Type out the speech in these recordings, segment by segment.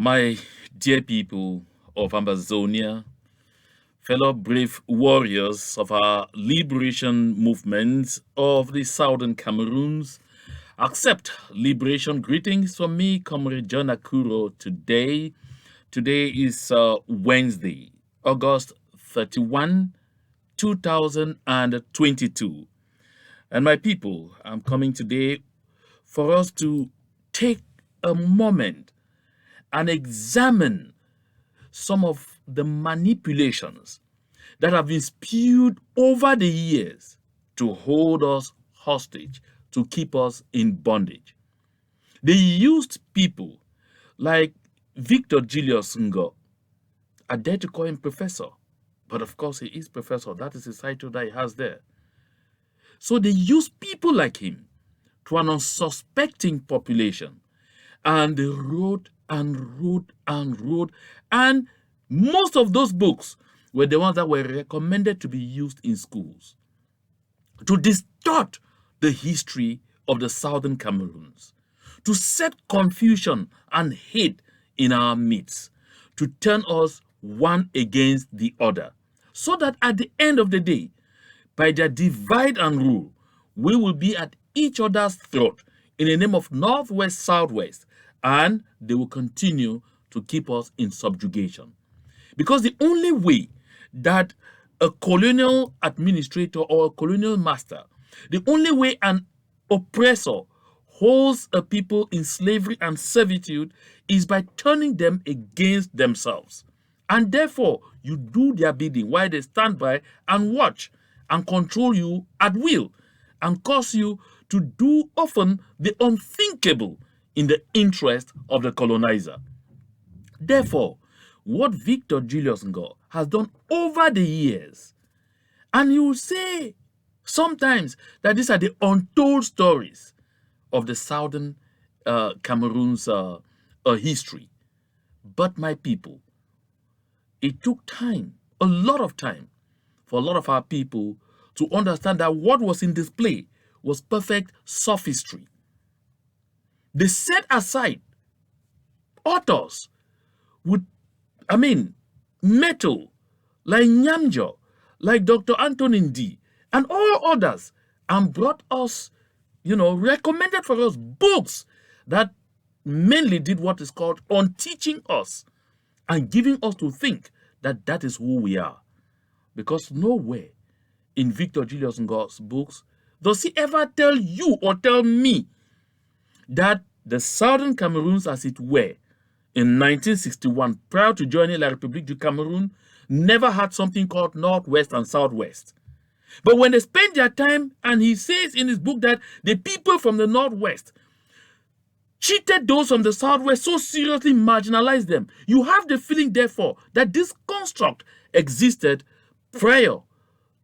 My dear people of Amazonia, fellow brave warriors of our liberation movement of the southern Cameroons, accept liberation greetings from me, Comrade John Akuro, today. Today is Wednesday, August 31, 2022. And my people, I'm coming today for us to take a moment and examine some of the manipulations that have been spewed over the years to hold us hostage, to keep us in bondage. They used people like Victor Julius Ngoh. I dare to call him professor, but of course he is professor. That is his title that he has there. So they used people like him to an unsuspecting population, and they wrote and wrote and wrote, and most of those books were the ones that were recommended to be used in schools to distort the history of the southern Cameroons, to set confusion and hate in our midst, to turn us one against the other, so that at the end of the day, by their divide and rule, we will be at each other's throat in the name of Northwest, Southwest, and they will continue to keep us in subjugation. Because the only way that a colonial administrator or a colonial master, the only way an oppressor holds a people in slavery and servitude is by turning them against themselves. And therefore, you do their bidding while they stand by and watch and control you at will and cause you to do often the unthinkable in the interest of the colonizer. Therefore, what Victor Julius Ngoh has done over the years, and you will say sometimes that these are the untold stories of the southern Cameroon's history. But my people, it took time, a lot of time, for a lot of our people to understand that what was in display was perfect sophistry. They set aside authors with, metal, like Nyamjo, like Dr. Antonin D, and all others, and brought us, recommended for us books that mainly did what is called unteaching us and giving us to think that that is who we are. Because nowhere in Victor Julius Ngoh's books does he ever tell you or tell me that the southern Cameroons, as it were, in 1961, prior to joining La République du Cameroun, never had something called Northwest and Southwest. But when they spend their time, and he says in his book that the people from the Northwest cheated those from the Southwest, so seriously marginalized them, you have the feeling, therefore, that this construct existed prior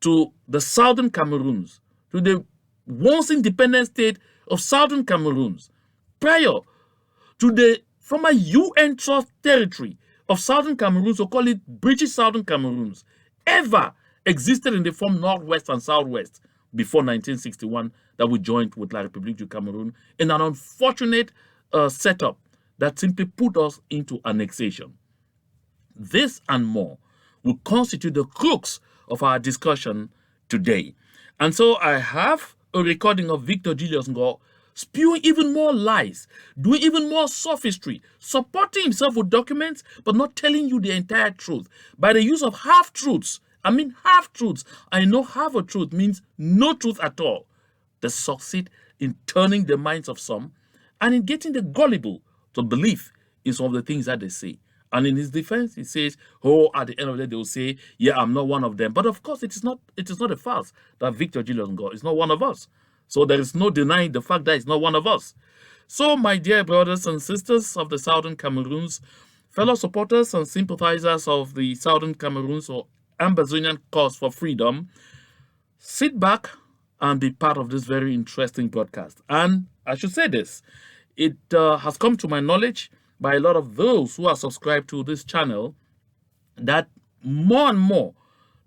to the southern Cameroons, to the once independent state of southern Cameroons, prior to the former UN Trust territory of southern Cameroons, so call it British Southern Cameroons, ever existed in the form Northwest and Southwest before 1961 that we joined with La République du Cameroun in an unfortunate setup that simply put us into annexation. This and more will constitute the crux of our discussion today. And so I have a recording of Victor Julius Ngoh spewing even more lies, doing even more sophistry, supporting himself with documents, but not telling you the entire truth by the use of half-truths. I mean half-truths. I know half a truth means no truth at all. They succeed in turning the minds of some and in getting the gullible to believe in some of the things that they say. And in his defense, he says, at the end of the day, they will say, yeah, I'm not one of them. But of course, it is not a farce that Victor Julius Ngoh is not one of us. So there is no denying the fact that he's not one of us. So, my dear brothers and sisters of the Southern Cameroons, fellow supporters and sympathizers of the Southern Cameroons or Amazonian cause for freedom, sit back and be part of this very interesting broadcast. And I should say this, it has come to my knowledge by a lot of those who are subscribed to this channel that more and more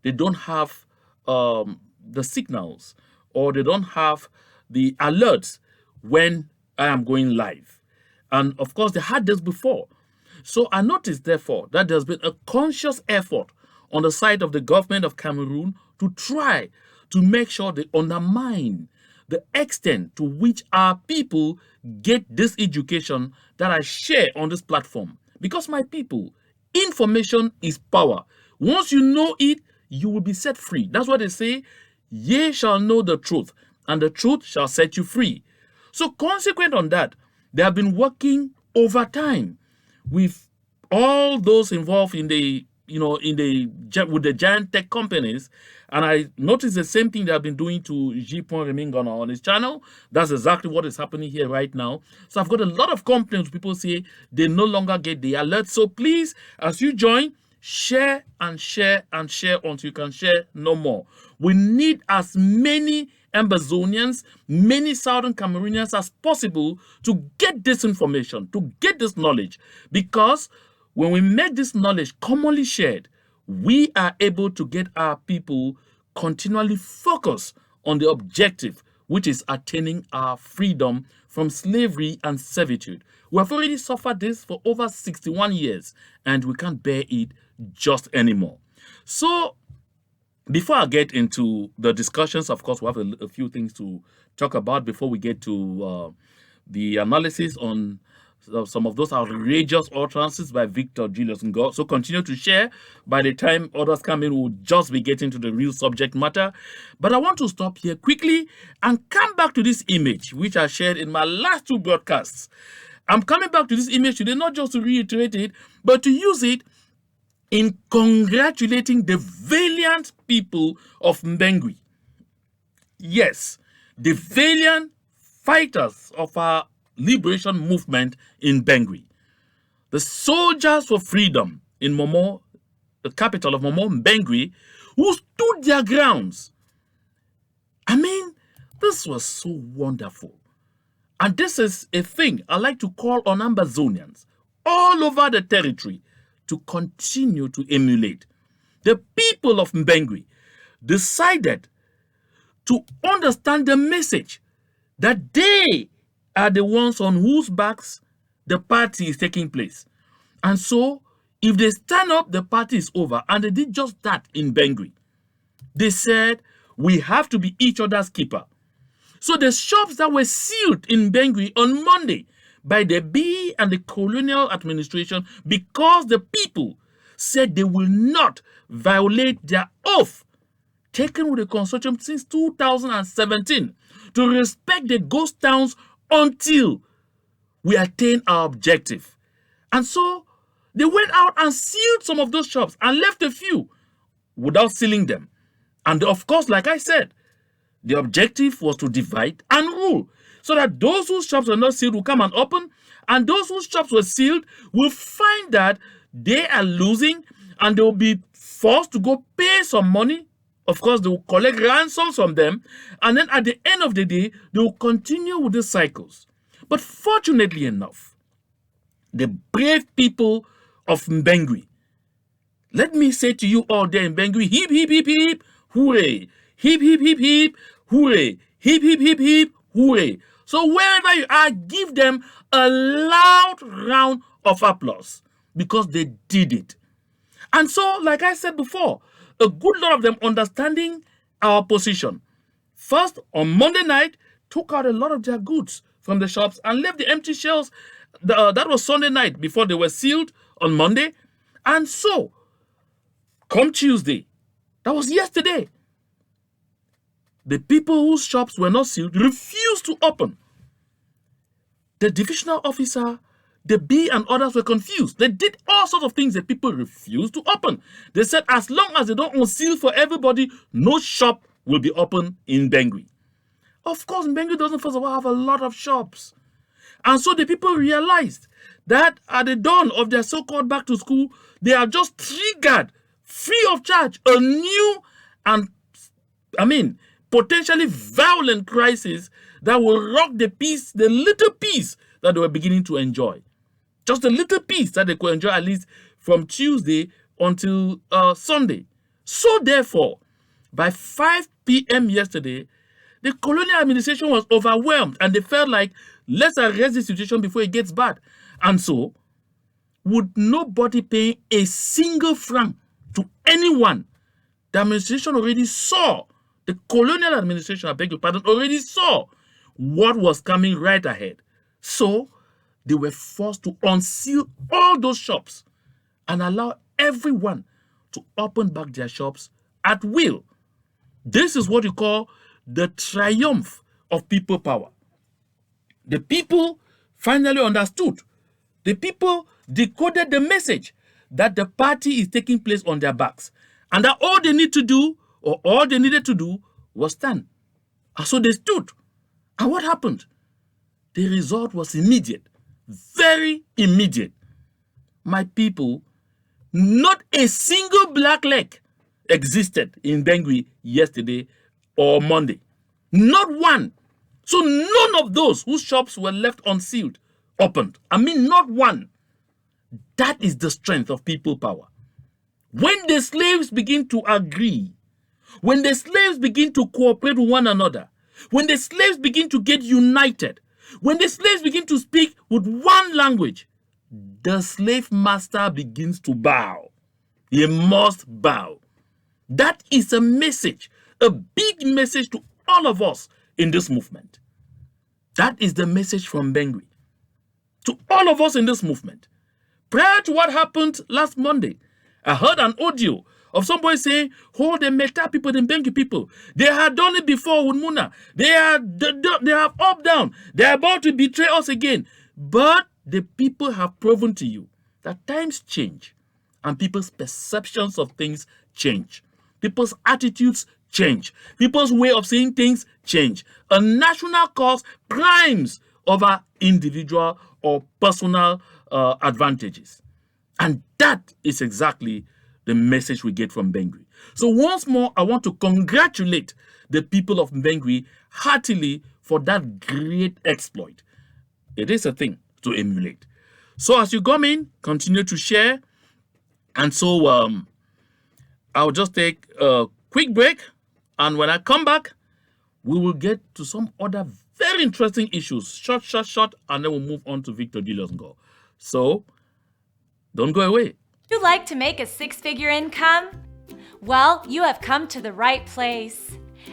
they don't have the signals or they don't have the alerts when I am going live. And of course, they had this before. So I noticed, therefore, that there's been a conscious effort on the side of the government of Cameroon to try to make sure they undermine the extent to which our people get this education that I share on this platform. Because, my people, information is power. Once you know it, you will be set free. That's what they say. Ye shall know the truth, and the truth shall set you free. So, consequent on that, they have been working over time with all those involved in the, with the giant tech companies. And I noticed the same thing they have been doing to J. Remingana on his channel. That's exactly what is happening here right now. So I've got a lot of complaints. People say they no longer get the alert. So please, as you join, share and share and share until you can share no more. We need as many Ambazonians, many Southern Cameroonians as possible to get this information, to get this knowledge. Because when we make this knowledge commonly shared, we are able to get our people continually focused on the objective, which is attaining our freedom from slavery and servitude. We have already suffered this for over 61 years, and we can't bear it just anymore. So, before I get into the discussions, of course, we have a few things to talk about before we get to the analysis on some of those outrageous utterances by Victor, Julius, Ngoh. So continue to share. By the time others come in, we'll just be getting to the real subject matter. But I want to stop here quickly and come back to this image, which I shared in my last two broadcasts. I'm coming back to this image today, not just to reiterate it, but to use it in congratulating the valiant people of Bengui. Yes, the valiant fighters of our liberation movement in Bengui. The soldiers for freedom in Momo, the capital of Momo, Bengui, who stood their grounds. I mean, this was so wonderful. And this is a thing I like to call on Ambazonians all over the territory to continue to emulate. The people of Bengui decided to understand the message that they are the ones on whose backs the party is taking place. And so, if they stand up, the party is over. And they did just that in Bengui. They said, we have to be each other's keeper. So the shops that were sealed in Bengui on Monday by the B and the colonial administration, because the people said they will not violate their oath taken with the consortium since 2017 to respect the ghost towns until we attain our objective. And so they went out and sealed some of those shops and left a few without sealing them. And of course, like I said, the objective was to divide and rule, so that those whose shops were not sealed will come and open, and those whose shops were sealed will find that they are losing, and they will be forced to go pay some money. Of course, they will collect ransoms from them, and then at the end of the day, they will continue with these cycles. But fortunately enough, the brave people of Bengui, let me say to you all there in Bengui, hip, hip, hip, hip, hooray. Hip, hip, hip, hip, hooray. Hip, hip, hip, hip, hooray. So wherever you are, give them a loud round of applause because they did it. And so, like I said before, a good lot of them understanding our position. First, on Monday night, took out a lot of their goods from the shops and left the empty shelves. That was Sunday night before they were sealed on Monday. And so, come Tuesday, that was yesterday, the people whose shops were not sealed refused to open. The divisional officer, the B and others were confused. They did all sorts of things. The people refused to open. They said as long as they don't unseal for everybody, no shop will be open in Bengui. Of course, Bengui doesn't first of all have a lot of shops. And so the people realized that at the dawn of their so-called back to school, they are just triggered, free of charge, a new and, potentially violent crisis that will rock the peace, the little peace that they were beginning to enjoy. Just a little peace that they could enjoy at least from Tuesday until Sunday. So therefore, by 5 p.m. yesterday, the colonial administration was overwhelmed and they felt like, let's arrest the situation before it gets bad. And so, with nobody paying a single franc to anyone. The administration already saw, the colonial administration, I beg your pardon, already saw what was coming right ahead. So they were forced to unseal all those shops and allow everyone to open back their shops at will. This is what you call the triumph of people power. The people finally understood. The people decoded the message that the party is taking place on their backs, and that all they need to do, or all they needed to do, was stand. And so they stood. And what happened? The result was immediate, very immediate. My people, not a single black leg existed in Bengui yesterday or Monday. Not one. So none of those whose shops were left unsealed opened. I mean, not one. That is the strength of people power. When the slaves begin to agree, when the slaves begin to cooperate with one another, when the slaves begin to get united, when the slaves begin to speak with one language, the slave master begins to bow. He must bow. That is a message, a big message to all of us in this movement. That is the message from Bengui to all of us in this movement. Prior to what happened last Monday, I heard an audio of somebody saying, "Oh, the Meta people, the Bengui people, they had done it before with Muna. They have up down. They are about to betray us again." But the people have proven to you that times change and people's perceptions of things change. People's attitudes change. People's way of seeing things change. A national cause primes over individual or personal advantages. And that is exactly the message we get from Bengui. So once more, I want to congratulate the people of Bengui heartily for that great exploit. It is a thing to emulate. So as you come in, continue to share. And so I'll just take a quick break. And when I come back, we will get to some other very interesting issues. Short, and then we'll move on to Victor Julius Ngoh. So don't go away. Would you like to make a six-figure income? Well, you have come to the right place.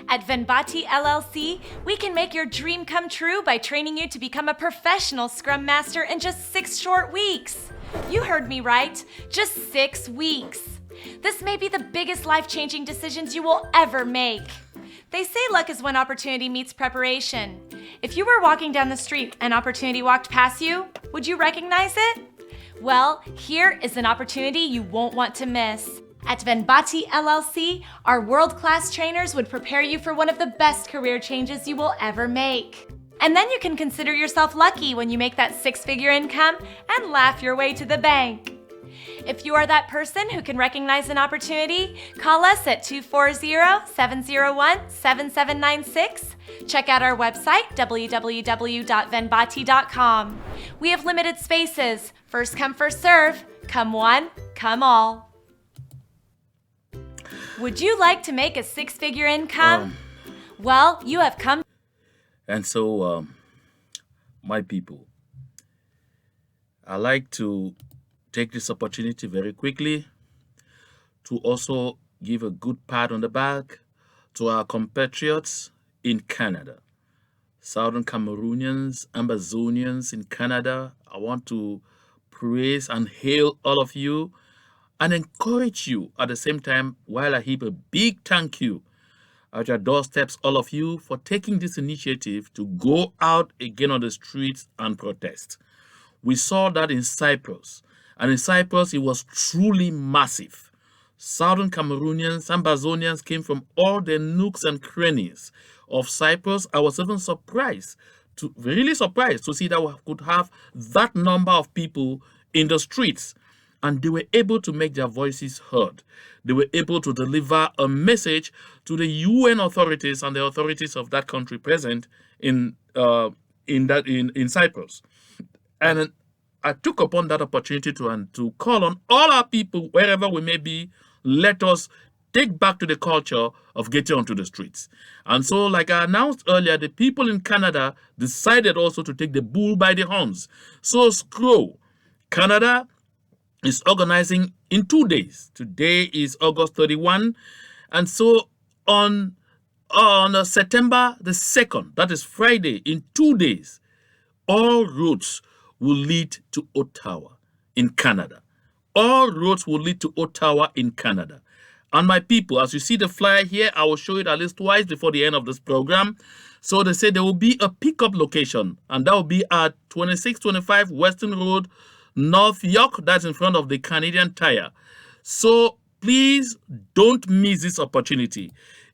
At Venbati LLC, we can make your dream come true by training you to become a professional Scrum Master in just 6 short weeks. You heard me right, just 6 weeks. This may be the biggest life-changing decisions you will ever make. They say luck is when opportunity meets preparation. If you were walking down the street and opportunity walked past you, would you recognize it? Well, here is an opportunity you won't want to miss. At Venbati LLC, our world-class trainers would prepare you for one of the best career changes you will ever make. And then you can consider yourself lucky when you make that 6-figure income and laugh your way to the bank. If you are that person who can recognize an opportunity, call us at 240-701-7796. Check out our website, www.venbati.com. We have limited spaces. First come, first serve. Come one, come all. Would you like to make a 6-figure income? Well, you have come. And so, my people, I like to take this opportunity very quickly to also give a good pat on the back to our compatriots in Canada, Southern Cameroonians, Amazonians in Canada. I want to praise and hail all of you and encourage you at the same time while I heap a big thank you at your doorsteps, all of you, for taking this initiative to go out again on the streets and protest. We saw that in Cyprus. And in Cyprus, it was truly massive. Southern Cameroonians, Amazonians came from all the nooks and crannies of Cyprus. I was even really surprised to see that we could have that number of people in the streets. And they were able to make their voices heard. They were able to deliver a message to the UN authorities and the authorities of that country present in Cyprus. And I took upon that opportunity to call on all our people, wherever we may be, let us take back to the culture of getting onto the streets. And so, like I announced earlier, the people in Canada decided also to take the bull by the horns. So scroll, Canada, is organizing in 2 days. Today is August 31. And so on September the 2nd, that is Friday, in 2 days, all roads will lead to Ottawa in Canada. All roads will lead to Ottawa in Canada. And my people, as you see the flyer here, I will show it at least twice before the end of this program. So they say there will be a pickup location, and that will be at 2625 Western Road, North York. That's in front of the Canadian Tire. So please don't miss this opportunity.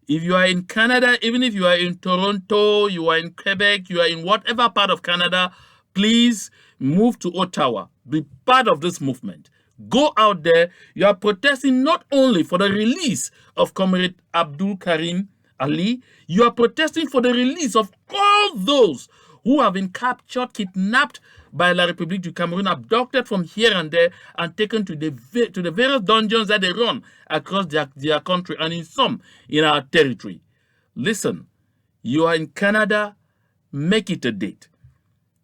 If you are in Canada, even if you are in Toronto, you are in Quebec, you are in whatever part of Canada, please move to Ottawa. Be part of this movement. Go out there. You are protesting not only for the release of Comrade Abdul Karim Ali, you are protesting for the release of all those who have been captured, kidnapped by La République du Cameroun, abducted from here and there, and taken to the various dungeons that they run across their country, and in some in our territory. Listen, you are in Canada, make it a date.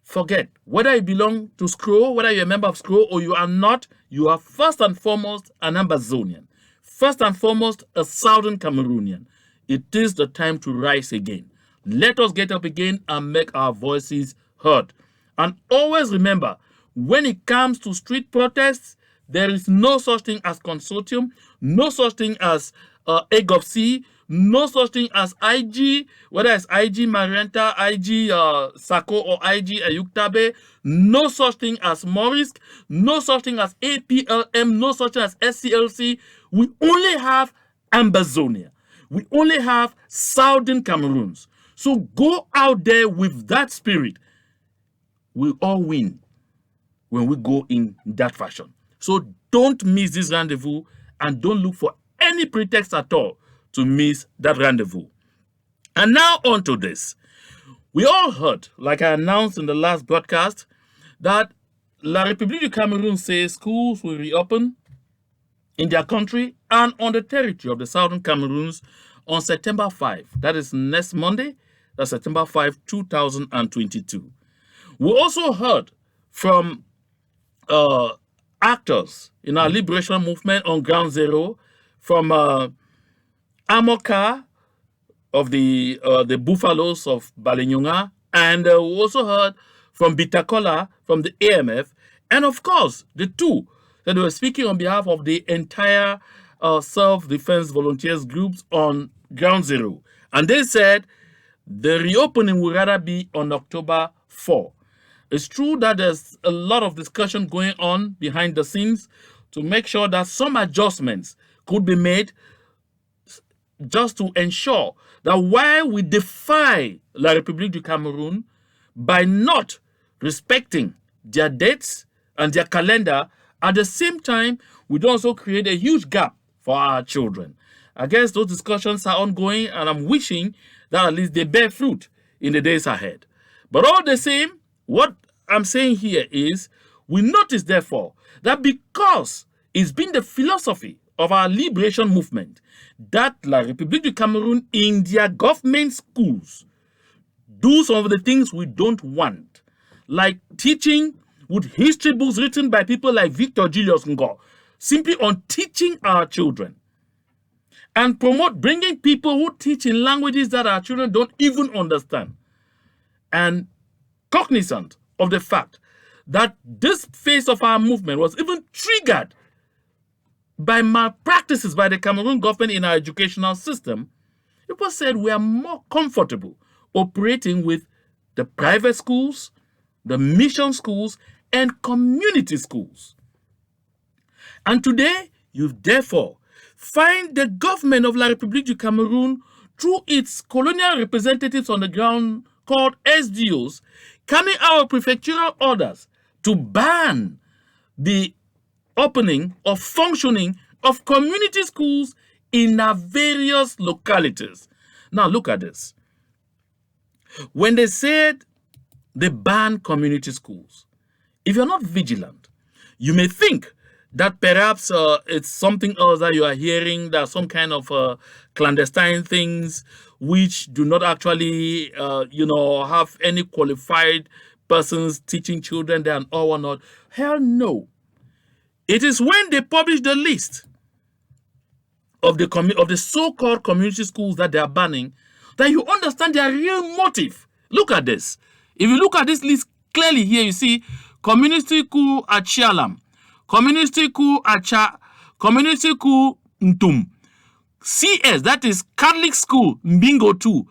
Forget whether you belong to SCRO, whether you're a member of SCRO or you are not, you are first and foremost an Ambazonian. First and foremost, a Southern Cameroonian. It is the time to rise again. Let us get up again and make our voices heard. And always remember, when it comes to street protests, there is no such thing as consortium, no such thing as EGOFC, no such thing as IG, whether it's IG Marienta, IG Sako, or IG Ayuktabe, no such thing as Morisk, no such thing as APLM, no such thing as SCLC. We only have Ambazonia. We only have Southern Cameroons. So go out there with that spirit. We all win when we go in that fashion. So don't miss this rendezvous, and don't look for any pretext at all to miss that rendezvous. And now on to this. We all heard, like I announced in the last broadcast, that La République du Cameroun says schools will reopen in their country and on the territory of the Southern Cameroons on September 5. That is next Monday. That's September 5, 2022. We also heard from actors in our liberation movement on Ground Zero, from Amoka of the Buffaloes of Balenyonga, and we also heard from Bitakola from the AMF, and of course the two that were speaking on behalf of the entire self-defense volunteers groups on Ground Zero. And they said the reopening will rather be on October 4. It's true that there's a lot of discussion going on behind the scenes to make sure that some adjustments could be made just to ensure that while we defy La République du Cameroun by not respecting their dates and their calendar, at the same time, we don't also create a huge gap for our children. I guess those discussions are ongoing, and I'm wishing that at least they bear fruit in the days ahead. But all the same, what I'm saying here is, we notice, therefore, that because it's been the philosophy of our liberation movement that La République du Cameroun in their government schools do some of the things we don't want, like teaching with history books written by people like Victor Julius Ngoh, simply on teaching our children, and promote bringing people who teach in languages that our children don't even understand, and cognizant of the fact that this phase of our movement was even triggered by malpractices by the Cameroon government in our educational system, people said we are more comfortable operating with the private schools, the mission schools, and community schools. And today, you therefore find the government of La République du Cameroun, through its colonial representatives on the ground called SDOs, coming out with prefectural orders to ban the opening or functioning of community schools in our various localities. Now look at this. When they said they ban community schools, if you're not vigilant, you may think that perhaps it's something else that you are hearing, that some kind of clandestine things which do not actually, have any qualified persons teaching children there and all or not. Hell no. It is when they publish the list of the so-called community schools that they are banning that you understand their real motive. Look at this. If you look at this list clearly here, you see community school at Chialam, community school at community school Ntum, CS, that is Catholic school Mbingo 2,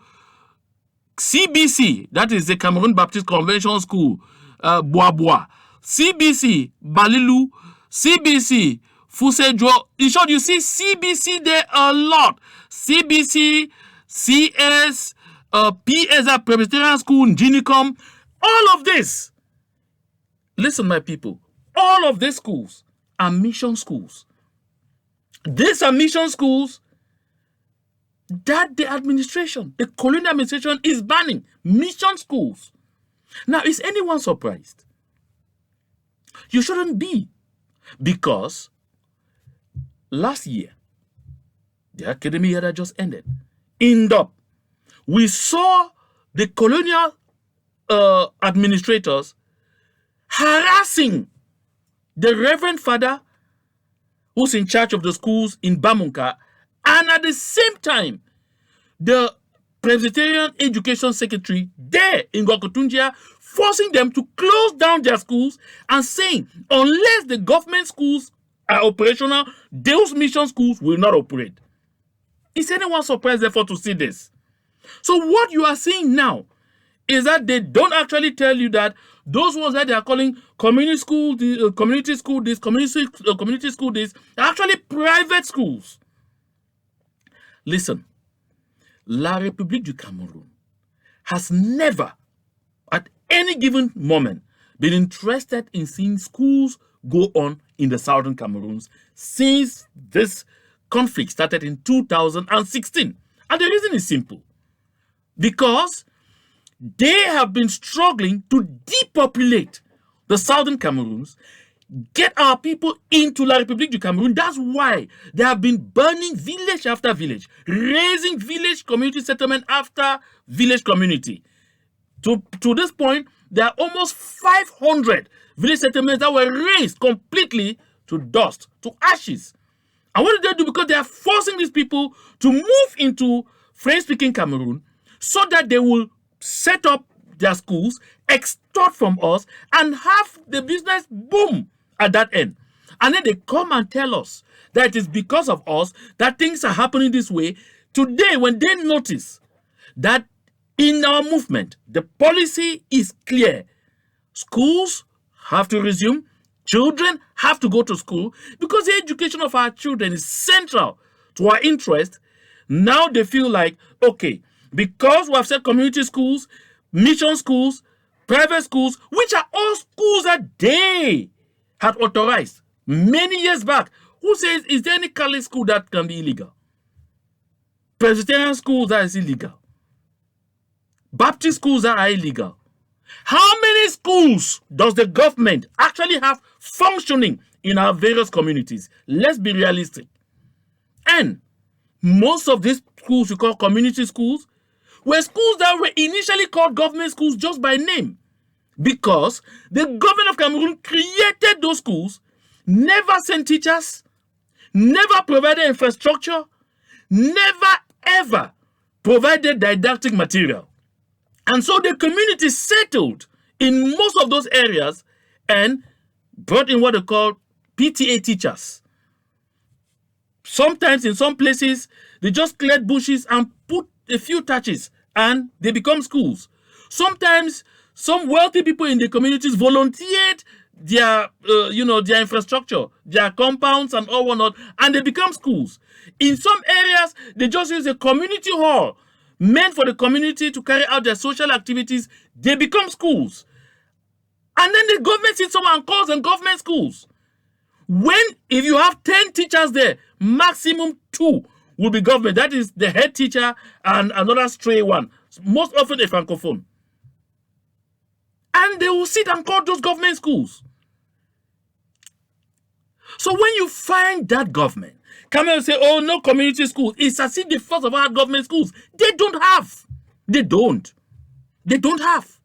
CBC, that is the Cameroon Baptist Convention School, Bois, CBC, Balilu, CBC, Fusejo. In short, you see CBC there a lot. CBC, CS, PS, Presbyterian School, Ginicom, all of this. Listen, my people, all of these schools are mission schools. These are mission schools that the administration, the colonial administration, is banning. Mission schools. Now, is anyone surprised? You shouldn't be, because last year, the academic year that just ended, we saw the colonial administrators harassing the Reverend Father who's in charge of the schools in Bamunka, and at the same time, the Presbyterian Education Secretary there in Ngoh, forcing them to close down their schools and saying, unless the government schools are operational, those mission schools will not operate. Is anyone surprised, therefore, to see this? So what you are seeing now is that they don't actually tell you that those ones that they are calling community school, community school this, community school this, are actually private schools. Listen, La République du Cameroun has never, at any given moment, been interested in seeing schools go on in the southern Cameroons since this conflict started in 2016. And the reason is simple. Because they have been struggling to depopulate the southern Cameroons, get our people into La République du Cameroun. That's why they have been burning village after village, raising village community settlement after village community. To this point, there are almost 500 village settlements that were razed completely to dust, to ashes. And what did they do? Because they are forcing these people to move into French-speaking Cameroon so that they will set up their schools, extort from us, and have the business boom at that end. And then they come and tell us that it is because of us that things are happening this way. Today, when they notice that in our movement, the policy is clear. Schools have to resume. Children have to go to school because the education of our children is central to our interest. Now they feel like, okay, because we have said community schools, mission schools, private schools, which are all schools that they had authorized many years back. Who says, is there any Catholic school that can be illegal? Presbyterian schools that is illegal. Baptist schools that are illegal. How many schools does the government actually have functioning in our various communities? Let's be realistic. And most of these schools we call community schools were schools that were initially called government schools just by name, because the government of Cameroon created those schools, never sent teachers, never provided infrastructure, never ever provided didactic material. And so the community settled in most of those areas and brought in what they call PTA teachers. Sometimes in some places, they just cleared bushes and put a few touches and they become schools. Sometimes some wealthy people in the communities volunteered their, their infrastructure, their compounds and all whatnot, and they become schools. In some areas, they just use a community hall meant for the community to carry out their social activities. They become schools. And then the government sits someone and calls them government schools. If you have 10 teachers there, maximum 2 will be government. That is the head teacher and another stray one, most often a francophone. And they will sit and call those government schools. So when you find that government, come and say, oh, no community schools, it's as if the first of our government schools. They don't have. They don't have.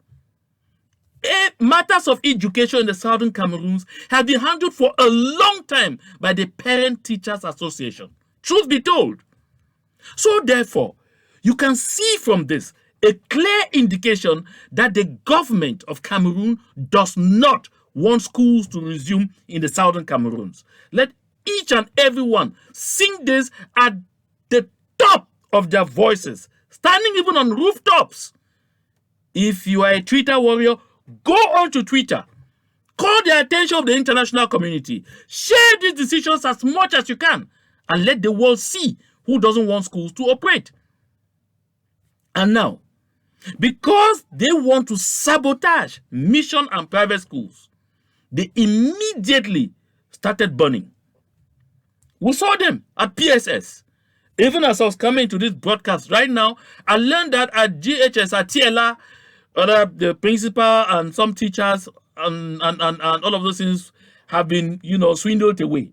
Matters of education in the southern Cameroons have been handled for a long time by the Parent Teachers Association. Truth be told. So therefore, you can see from this a clear indication that the government of Cameroon does not want schools to resume in the southern Cameroons. Let each and everyone sing this at the top of their voices, standing even on rooftops. If you are a Twitter warrior, go on to Twitter. Call the attention of the international community. Share these decisions as much as you can and let the world see who doesn't want schools to operate. And now, because they want to sabotage mission and private schools, they immediately started burning. We saw them at PSS. Even as I was coming to this broadcast right now, I learned that at GHS, at TLA, the principal and some teachers and all of those things have been, swindled away.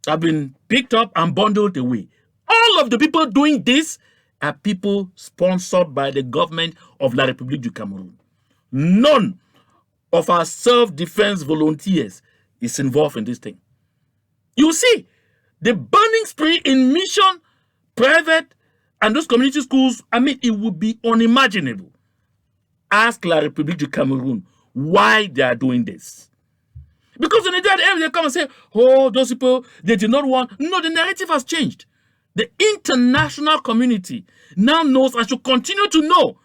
Have been picked up and bundled away. All of the people doing this are people sponsored by the government of La République du Cameroun. None of our self-defense volunteers is involved in this thing. You see, the burning spree in mission, private, and those community schools, it would be unimaginable. Ask La République du Cameroun why they are doing this. Because in the day, they come and say, oh, those people, they did not want. No, the narrative has changed. The international community now knows and should continue to know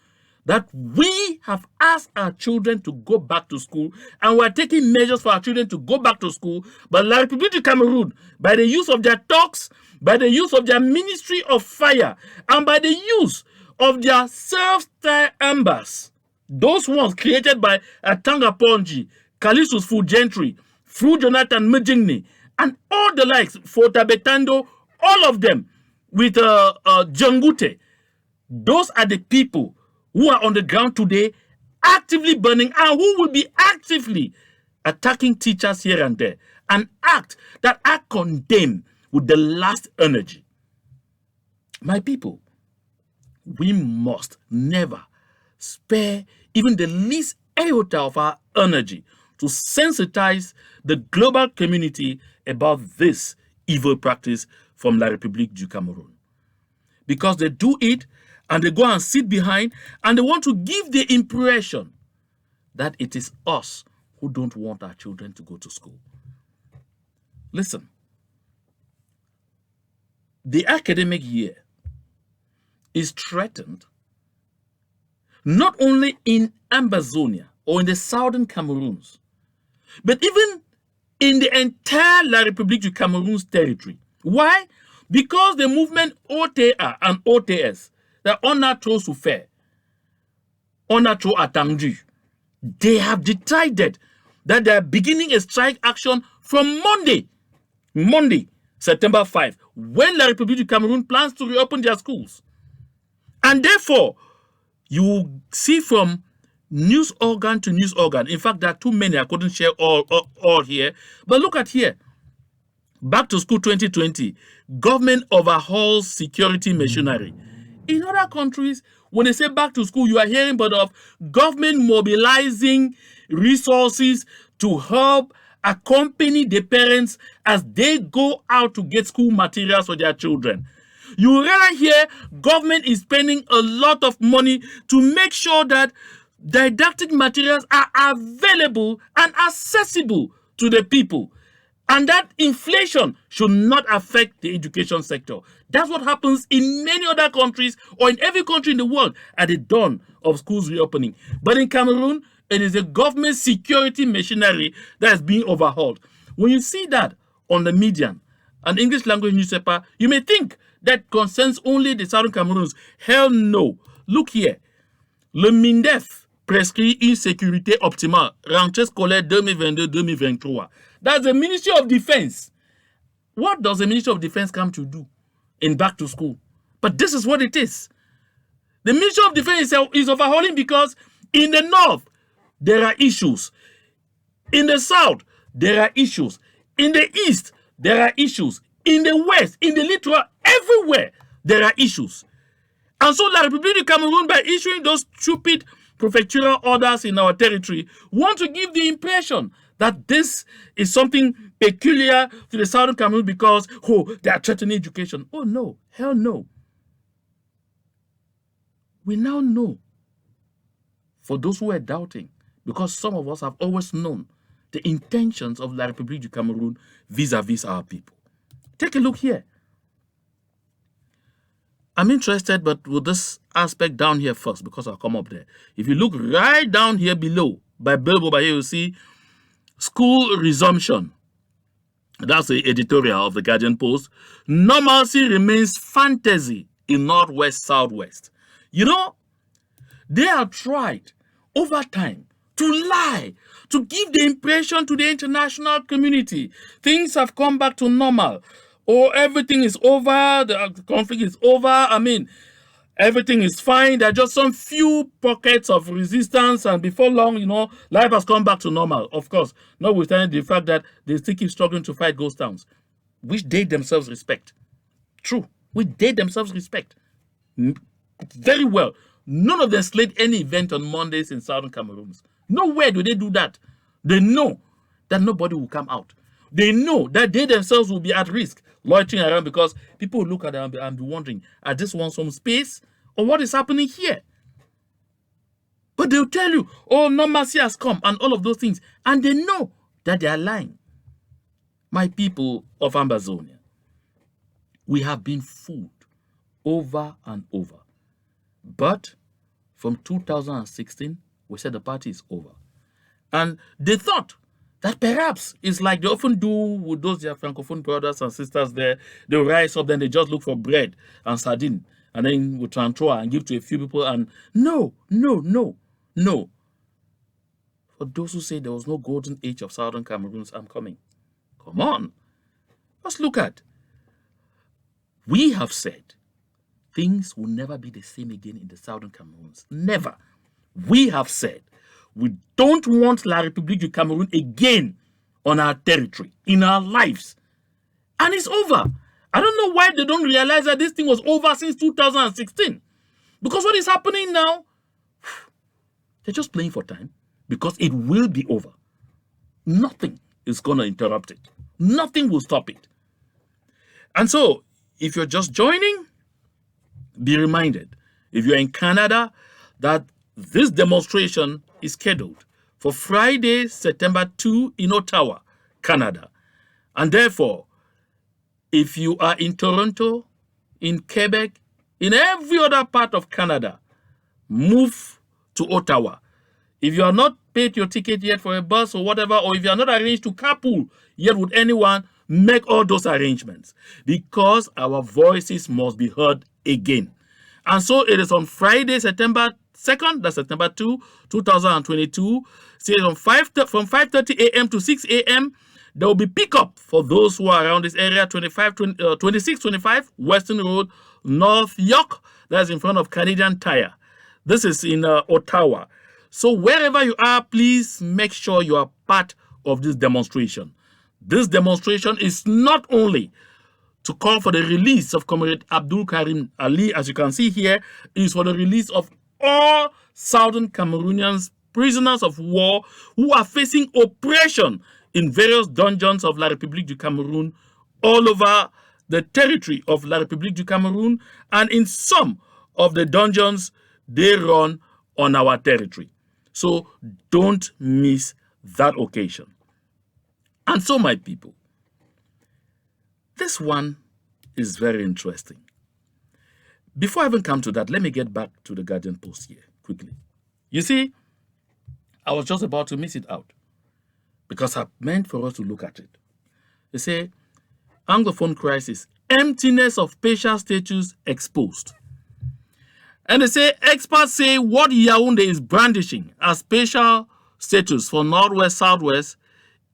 that we have asked our children to go back to school and we are taking measures for our children to go back to school. But La République du Cameroun, by the use of their talks, by the use of their Ministry of Fire, and by the use of their self-styled ambas, those ones created by Atanga Ponji, Kalisus Fugentry, Fru Jonathan Mujingni, and all the likes, Fota Betando, all of them, with Jangute. Those are the people who are on the ground today actively burning and who will be actively attacking teachers here and there. An act that I condemn with the last energy. My people, we must never spare even the least iota of our energy to sensitize the global community about this evil practice from La République du Cameroun. Because they do it and they go and sit behind and they want to give the impression that it is us who don't want our children to go to school. Listen, the academic year is threatened not only in Ambazonia or in the southern Cameroons, but even in the entire La République du Cameroun's territory. Why? Because the movement OTA and OTS, the On a trop souffert, On a trop attendu, they have decided that they are beginning a strike action from Monday, September 5, when La République du Cameroun plans to reopen their schools. And therefore, you see from news organ to news organ. In fact, there are too many. I couldn't share all here. But look at here. Back to school 2020. Government overhauls security machinery. In other countries, when they say back to school, you are hearing but of government mobilizing resources to help accompany the parents as they go out to get school materials for their children. You rather hear government is spending a lot of money to make sure that didactic materials are available and accessible to the people. And that inflation should not affect the education sector. That's what happens in many other countries or in every country in the world at the dawn of schools reopening. But in Cameroon, it is a government security machinery that is being overhauled. When you see that on the median, an English language newspaper, you may think that concerns only the Southern Cameroons. Hell no. Look here. Le MINDEF prescrit une sécurité optimale, rentrée scolaire 2022-2023. That's the Ministry of Defense. What does the Ministry of Defense come to do in back to school? But this is what it is. The Ministry of Defense is overhauling because in the north, there are issues. In the south, there are issues. In the east, there are issues. In the west, in the littoral, everywhere, there are issues. And so La République du Cameroun, by issuing those stupid prefectural orders in our territory want to give the impression that this is something peculiar to the Southern Cameroon because, they are threatening education. Oh, no. Hell no. We now know, for those who are doubting, because some of us have always known the intentions of La République du Cameroun vis-à-vis our people. Take a look here. I'm interested, but with this aspect down here first, because I'll come up there. If you look right down here below, by billboard, by here, you'll see school resumption. That's the editorial of the Guardian Post. Normalcy remains fantasy in Northwest, Southwest. You know, they have tried over time to lie, to give the impression to the international community things have come back to normal, or everything is over, the conflict is over. I mean, everything is fine. There are just some few pockets of resistance, and before long, life has come back to normal. Of course, notwithstanding the fact that they still keep struggling to fight ghost towns, which they themselves respect. True, which they themselves respect. Very well. None of them slate any event on Mondays in Southern Cameroons. Nowhere do they do that. They know that nobody will come out. They know that they themselves will be at risk loitering around, because people will look at them and be wondering, I just want some space, or what is happening here? But they'll tell you, normalcy has come, and all of those things. And they know that they are lying. My people of Ambazonia, we have been fooled over and over. But from 2016, we said the party is over. And they thought that perhaps it's like they often do with those their Francophone brothers and sisters there. They rise up, then they just look for bread and sardine, and then we transfer and give to a few people. And no. For those who say there was no golden age of Southern Cameroons, I'm coming. Come on. Let's look at. We have said things will never be the same again in the Southern Cameroons. Never. We have said we don't want La République du Cameroun again on our territory, in our lives. And it's over. I don't know why they don't realize that this thing was over since 2016. Because what is happening now, they're just playing for time, because it will be over. Nothing is going to interrupt it. Nothing will stop it. And so, if you're just joining, be reminded, if you're in Canada, that this demonstration is scheduled for Friday, September 2 in Ottawa, Canada. And therefore, if you are in Toronto, in Quebec, in every other part of Canada, move to Ottawa. If you are not paid your ticket yet for a bus or whatever, or if you are not arranged to carpool yet with anyone, make all those arrangements, because our voices must be heard again. And so it is on Friday, September 2nd, that's September 2, 2022. So from 5:30 a.m. to 6 a.m., there will be pickup for those who are around this area, 2625 Western Road, North York. That's in front of Canadian Tire. This is in Ottawa. So wherever you are, please make sure you are part of this demonstration. This demonstration is not only to call for the release of Comrade Abdul Karim Ali, as you can see here, is for the release of all Southern Cameroonians, prisoners of war who are facing oppression in various dungeons of La République du Cameroun, all over the territory of La République du Cameroun, and in some of the dungeons they run on our territory. So don't miss that occasion. And so, my people, this one is very interesting. Before I even come to that, let me get back to the Guardian Post here quickly. You see, I was just about to miss it out because I meant for us to look at it. They say, Anglophone crisis, emptiness of spatial status exposed. And they say, experts say what Yaoundé is brandishing as spatial status for Northwest, Southwest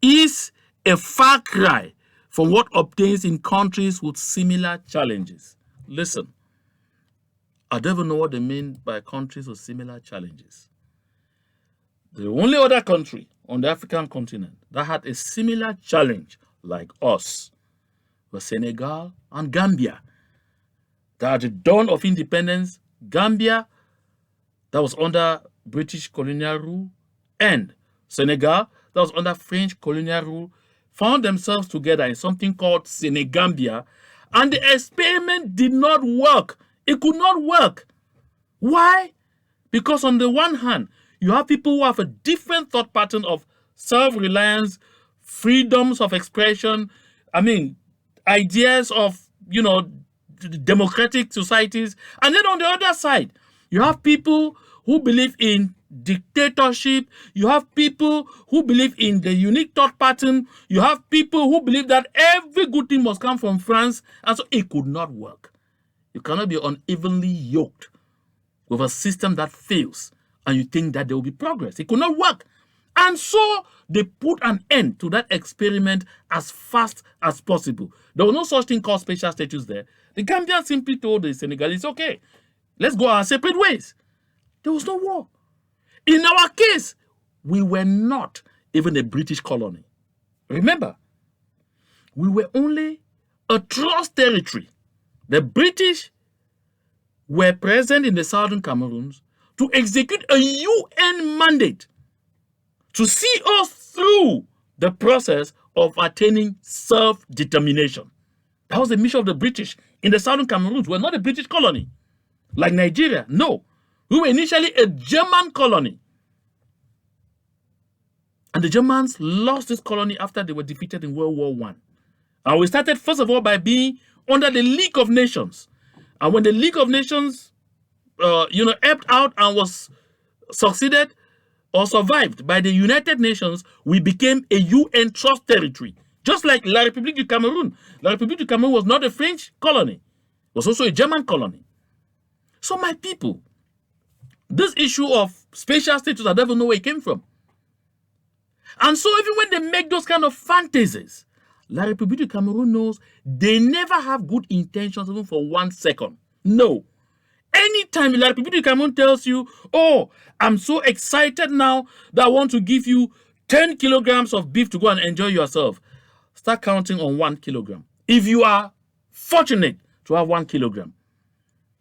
is a far cry from what obtains in countries with similar challenges. Listen, I don't even know what they mean by countries with similar challenges. The only other country on the African continent that had a similar challenge like us was Senegal and Gambia. That at the dawn of independence, Gambia, that was under British colonial rule, and Senegal, that was under French colonial rule, found themselves together in something called Senegambia, and the experiment did not work. It could not work. Why? Because on the one hand, you have people who have a different thought pattern of self-reliance, freedoms of expression, ideas of, democratic societies. And then on the other side, you have people who believe in dictatorship. You have people who believe in the unique thought pattern. You have people who believe that every good thing must come from France. And so it could not work. You cannot be unevenly yoked with a system that fails and you think that there will be progress. It could not work. And so they put an end to that experiment as fast as possible. There was no such thing called special status there. The Gambians simply told the Senegalese, okay, let's go our separate ways. There was no war. In our case, we were not even a British colony. Remember, we were only a trust territory. The British were present in the southern Cameroons to execute a UN mandate to see us through the process of attaining self-determination. That was the mission of the British in the southern Cameroons. We're not a British colony like Nigeria. No. We were initially a German colony. And the Germans lost this colony after they were defeated in World War I. And we started, first of all, by being under the League of Nations. And when the League of Nations, helped out and was succeeded or survived by the United Nations, we became a UN trust territory. Just like La République du Cameroun. La République du Cameroun was not a French colony. It was also a German colony. So my people, this issue of spatial status, I don't even know where it came from. And so even when they make those kind of fantasies, La République du Cameroun knows they never have good intentions even for 1 second. No. Anytime La République du Cameroun tells you, oh, I'm so excited now that I want to give you 10 kilograms of beef to go and enjoy yourself, start counting on 1 kilogram. If you are fortunate to have 1 kilogram,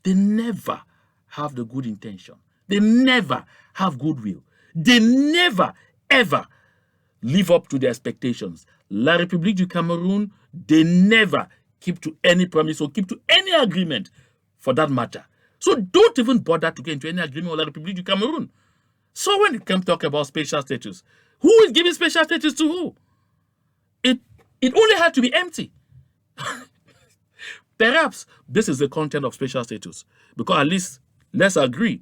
they never have the good intention. They never have goodwill. They never, ever live up to their expectations. La République du Cameroun, they never keep to any promise or keep to any agreement for that matter. So don't even bother to get into any agreement with La République du Cameroun. So when it comes to talk about special status, who is giving special status to who? It only had to be empty. Perhaps this is the content of special status, because at least, let's agree,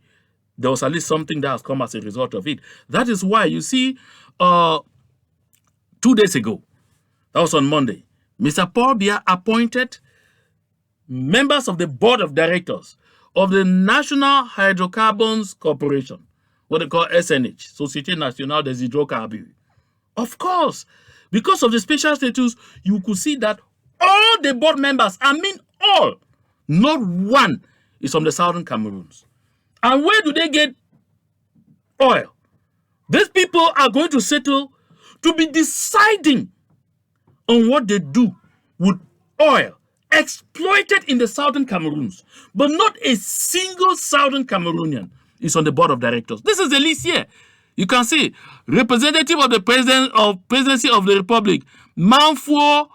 there was at least something that has come as a result of it. That is why you see 2 days ago, that was on Monday, Mr. Paul Biya appointed members of the board of directors of the National Hydrocarbons Corporation, what they call SNH, Société Nationale des Hydrocarbures. Of course, because of the special status, you could see that all the board members, all, not one, is from the southern Cameroons. And where do they get oil? These people are going to settle to be deciding on what they do with oil exploited in the southern Cameroons. But not a single southern Cameroonian is on the board of directors. This is the list here. You can see representative of the presidency of the Republic, Manfo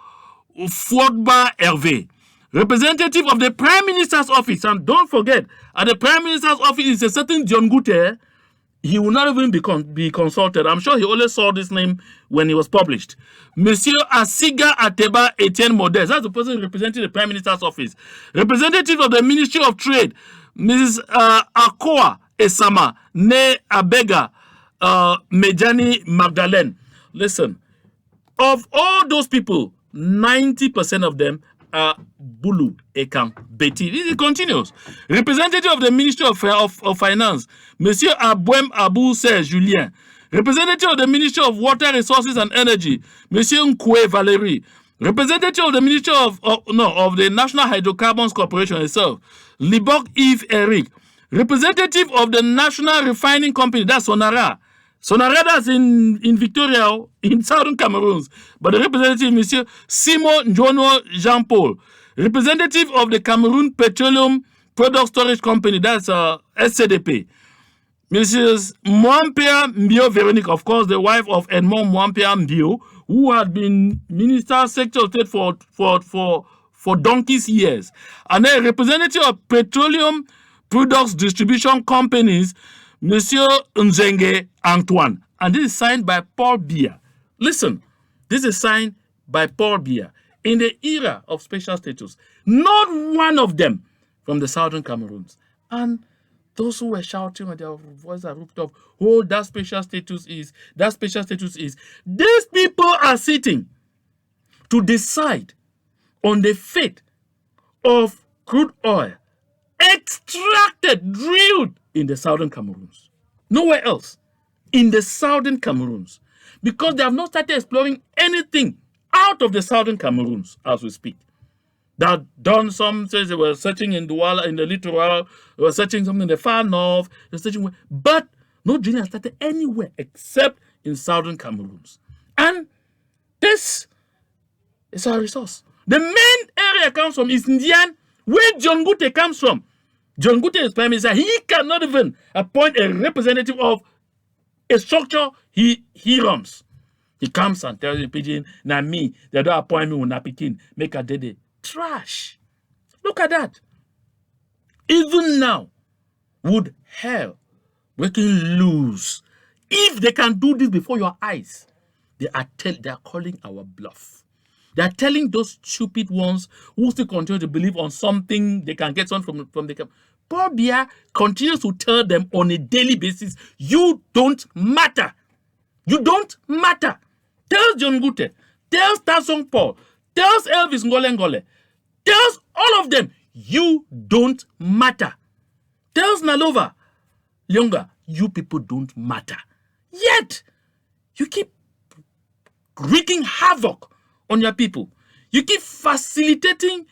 Fwogba Hervé. Representative of the Prime Minister's office, and don't forget, at the Prime Minister's office is a certain John Gute. He will not even be consulted. I'm sure he only saw this name when he was published. Monsieur Asiga Ateba Etienne Modeste. That's the person representing the Prime Minister's office. Representative of the Ministry of Trade, Mrs. Akoa Esama, Ne Abega Mejani Magdalene. Listen, of all those people, 90% of them are Bulu Ekan Beti. It continues. Representative of the Ministry of Finance, Monsieur Abouem Abou Serge Julien. Representative of the Ministry of Water Resources and Energy, Monsieur Nkwe Valérie. Representative of the Ministry of the National Hydrocarbons Corporation itself, Libok Yves Eric. Representative of the National Refining Company, that's Sonara. Sonara, that's in Victoria, in southern Cameroons. But the representative, Monsieur Simo Njono Jean-Paul. Representative of the Cameroon Petroleum Product Storage Company, that's SCDP. Mrs. Mwampia Mbio Veronique, of course, the wife of Edmond Mwampia Mbio, who had been Minister Secretary of State for donkey's years, and a representative of Petroleum Products Distribution Companies, Monsieur Nzenge Antoine. And this is signed by Paul Biya. Listen, this is signed by Paul Biya. In the era of special status, not one of them from the southern Cameroons. And those who were shouting on their voices are roofed off, oh, that special status is. These people are sitting to decide on the fate of crude oil extracted, drilled in the southern Cameroons. Nowhere else. In the southern Cameroons. Because they have not started exploring anything out of the southern Cameroons as we speak. They had done some, says they were searching in Douala, in the littoral, they were searching something in the far north, they were searching, but no drilling has started anywhere except in southern Cameroons. And this is our resource. The main area comes from is Indian, where John Gute comes from. John Gute is Prime Minister. He cannot even appoint a representative of a structure he runs. He comes and tells the pigeon, na me, they don't appoint me when I pikin, make a dede. Trash. Look at that. Even now, would hell breaking loose if they can do this before your eyes? They are calling our bluff. They are telling those stupid ones who still continue to believe on something they can get something from the camp. Paul Biya continues to tell them on a daily basis, you don't matter. You don't matter. Tells John Gute, tells Tasong Paul, tells Elvis Ngole, tells all of them, you don't matter. Tells Nalova, Lyonga, you people don't matter. Yet, you keep wreaking havoc on your people. You keep facilitating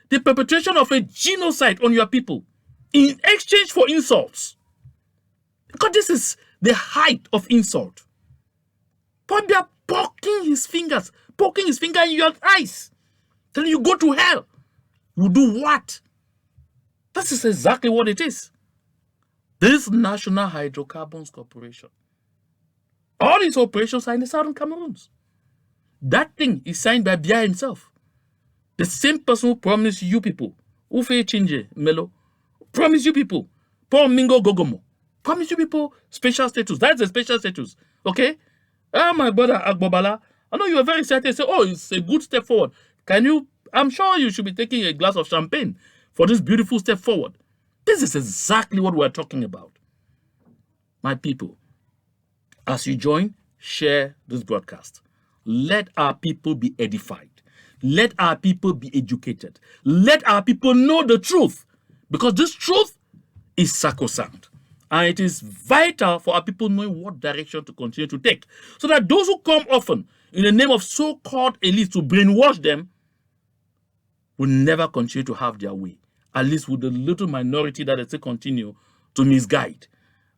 the perpetration of a genocide on your people in exchange for insults. Because this is the height of insult. But they are poking his finger in your eyes, telling you go to hell. You do what? This is exactly what it is. This National Hydrocarbons Corporation, all its operations are in the southern Cameroons. That thing is signed by Biya himself. The same person who promised you people, Ufe Chinje Melo, promised you people, Paul Mingo Gogomo, promised you people special status. That's a special status. Okay? My brother Agbobala, I know you are very excited. Say, oh, it's a good step forward. I'm sure you should be taking a glass of champagne for this beautiful step forward. This is exactly what we're talking about. My people, as you join, share this broadcast. Let our people be edified. Let our people be educated. Let our people know the truth. Because this truth is sacrosanct. And it is vital for our people knowing what direction to continue to take. So that those who come often in the name of so-called elites to brainwash them will never continue to have their way. At least with the little minority that they still continue to misguide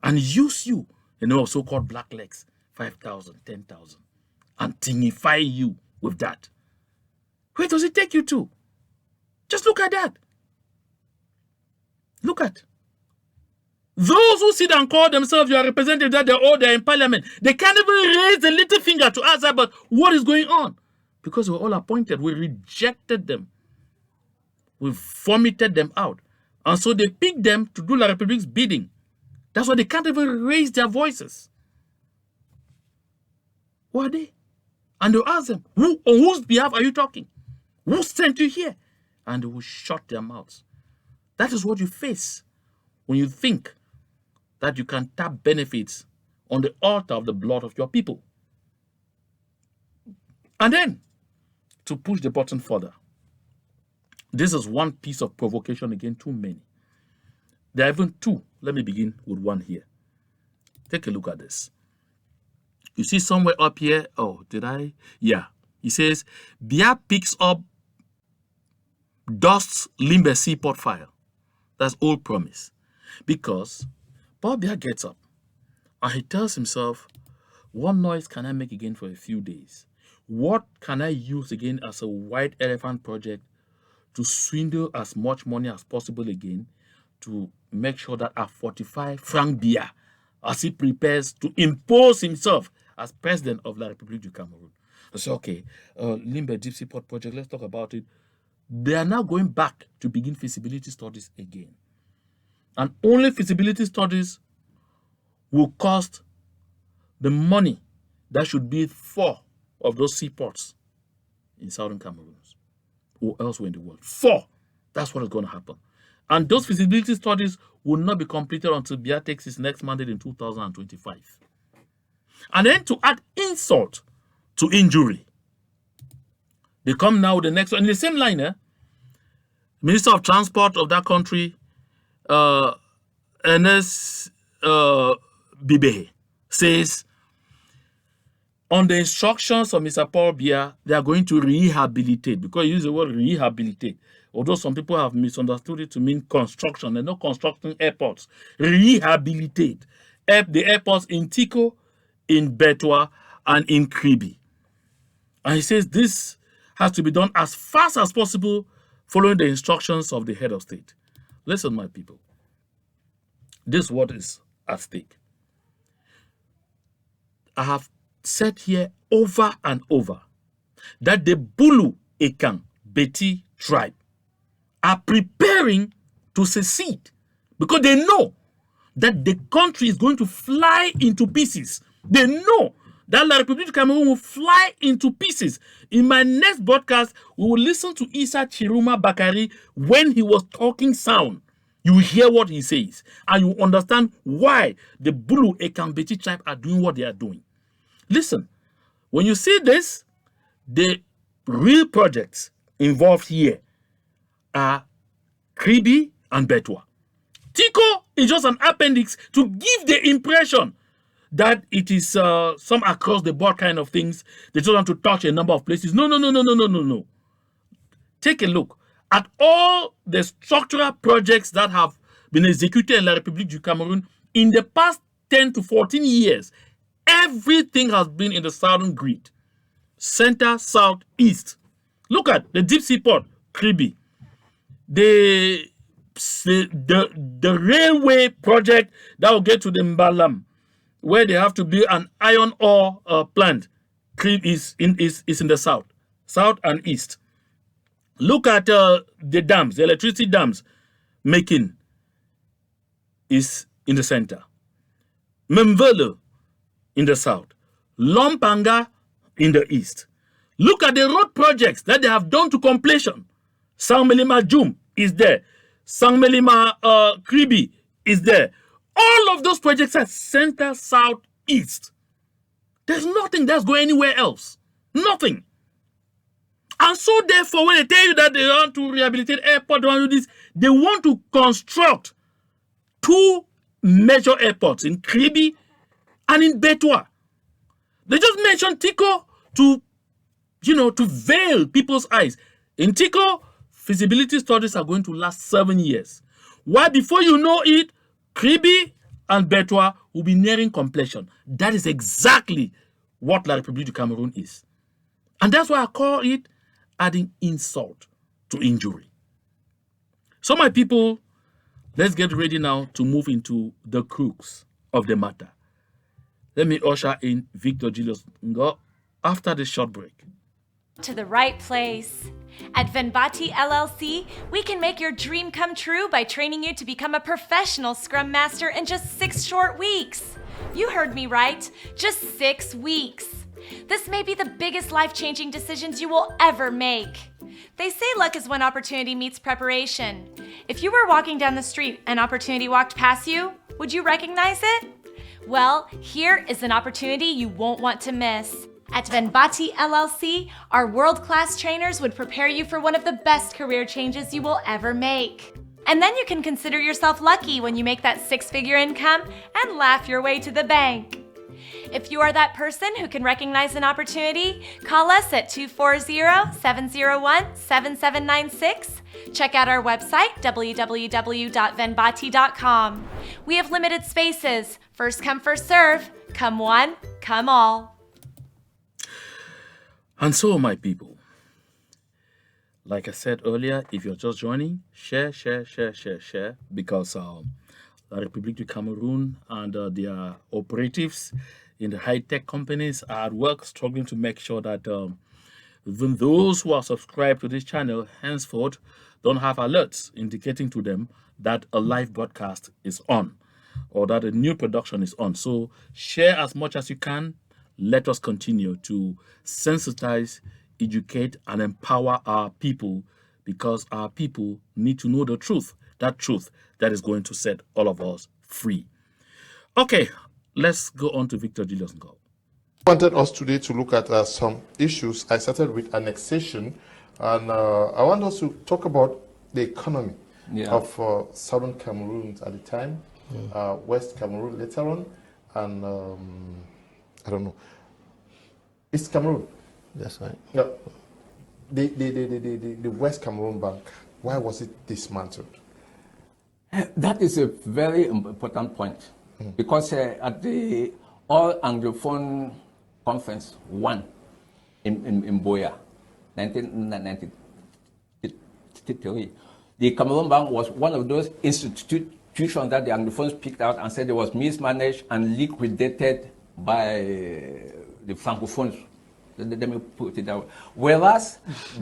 and use you in the name of so-called black legs, 5,000, 10,000, and dignify you with that. Where does it take you to? Just look at that. Look at. Those who sit and call themselves your representatives, that they're in parliament, they can't even raise a little finger to ask about what is going on. Because we're all appointed. We rejected them. We vomited them out. And so they picked them to do La République's bidding. That's why they can't even raise their voices. Who are they? And they'll ask them, on whose behalf are you talking? Who sent you here? And they will shut their mouths. That is what you face when you think that you can tap benefits on the altar of the blood of your people. And then, to push the button further, this is one piece of provocation again too many. There are even two. Let me begin with one here. Take a look at this. You see somewhere up here, oh, did I? Yeah. He says, Biya picks up Dust's Limbe Seaport file. That's old promise. Because Paul Biya gets up and he tells himself, what noise can I make again for a few days? What can I use again as a white elephant project to swindle as much money as possible again to make sure that I fortify Frank Biya as he prepares to impose himself as president of La République du Cameroon. I say, okay, Limbe Deep Sea Port Project, let's talk about it. They are now going back to begin feasibility studies again. And only feasibility studies will cost the money that should be 4 of those seaports in southern Cameroons or elsewhere in the world. 4. That's what is going to happen. And those feasibility studies will not be completed until Biya takes his next mandate in 2025. And then to add insult to injury, they come now with the next one. In the same line, Minister of Transport of that country, Ernest Bibehe, says, on the instructions of Mr. Paul Biya, they are going to rehabilitate, because you use the word rehabilitate, although some people have misunderstood it to mean construction. They're not constructing airports. Rehabilitate the airports in Tiko, in Betwa, and in Kribi. And he says this has to be done as fast as possible, following the instructions of the head of state. Listen, my people. This is what is at stake. I have said here over and over that the Bulu Ekan Beti tribe are preparing to secede because they know that the country is going to fly into pieces. They know that La République du Cameroon will fly into pieces. In my next broadcast, we will listen to Issa Chiruma Bakari when he was talking sound. You will hear what he says, and you will understand why the Bulu Ekambeti tribe are doing what they are doing. Listen, when you see this, the real projects involved here are Kribi and Betwa. Tiko is just an appendix to give the impression that it is some across the board kind of things. They just want to touch a number of places. No. Take a look at all the structural projects that have been executed in La République du Cameroon in the past 10 to 14 years. Everything has been in the southern grid. Center, south, east. Look at the deep sea port, Kribi. The railway project that will get to the Mbalam, where they have to build an iron ore plant, is in the south and east. Look at the dams, the electricity dams making is in the center. Memvelo in the south. Lompanga in the east. Look at the road projects that they have done to completion. Sangmelima Jum is there. Sangmelima Kribi is there. All of those projects are center, south, east. There's nothing that's going anywhere else. Nothing. And so therefore, when they tell you that they want to rehabilitate airport, they want to do this, they want to construct 2 major airports in Kribi and in Betwa. They just mentioned Tiko to veil people's eyes. In Tiko, feasibility studies are going to last 7 years. Why, before you know it, Kribi and Betwa will be nearing completion. That is exactly what La République du Cameroon is. And that's why I call it adding insult to injury. So, my people, let's get ready now to move into the crux of the matter. Let me usher in Victor Julius Ngoh after this short break. To the right place. At Venbati LLC, we can make your dream come true by training you to become a professional Scrum Master in just 6 short weeks. You heard me right, just 6 weeks. This may be the biggest life-changing decisions you will ever make. They say luck is when opportunity meets preparation. If you were walking down the street and opportunity walked past you, would you recognize it? Well, here is an opportunity you won't want to miss. At Venbati LLC, our world-class trainers would prepare you for one of the best career changes you will ever make. And then you can consider yourself lucky when you make that 6-figure income and laugh your way to the bank. If you are that person who can recognize an opportunity, call us at 240-701-7796. Check out our website, www.venbati.com. We have limited spaces. First come, first serve. Come one, come all. And so, my people, like I said earlier, if you're just joining, share, because Republic du Cameroon and their operatives in the high-tech companies are at work struggling to make sure that even those who are subscribed to this channel henceforth don't have alerts indicating to them that a live broadcast is on or that a new production is on. So share as much as you can. Let us continue to sensitize, educate, and empower our people, because our people need to know the truth, that truth that is going to set all of us free. Okay, let's go on to Victor Julius Ngoh. I wanted us today to look at some issues. I started with annexation, and I want us to talk about the economy of southern Cameroon at the time, West Cameroon later on, and I don't know, East Cameroon. That's right. Yeah. The West Cameroon Bank, why was it dismantled? That is a very important point, because at the All Anglophone Conference 1 in Boya, 1993, the Cameroon Bank was one of those institutions that the Anglophones picked out and said it was mismanaged and liquidated by the Francophones. Let me put it that way. Whereas,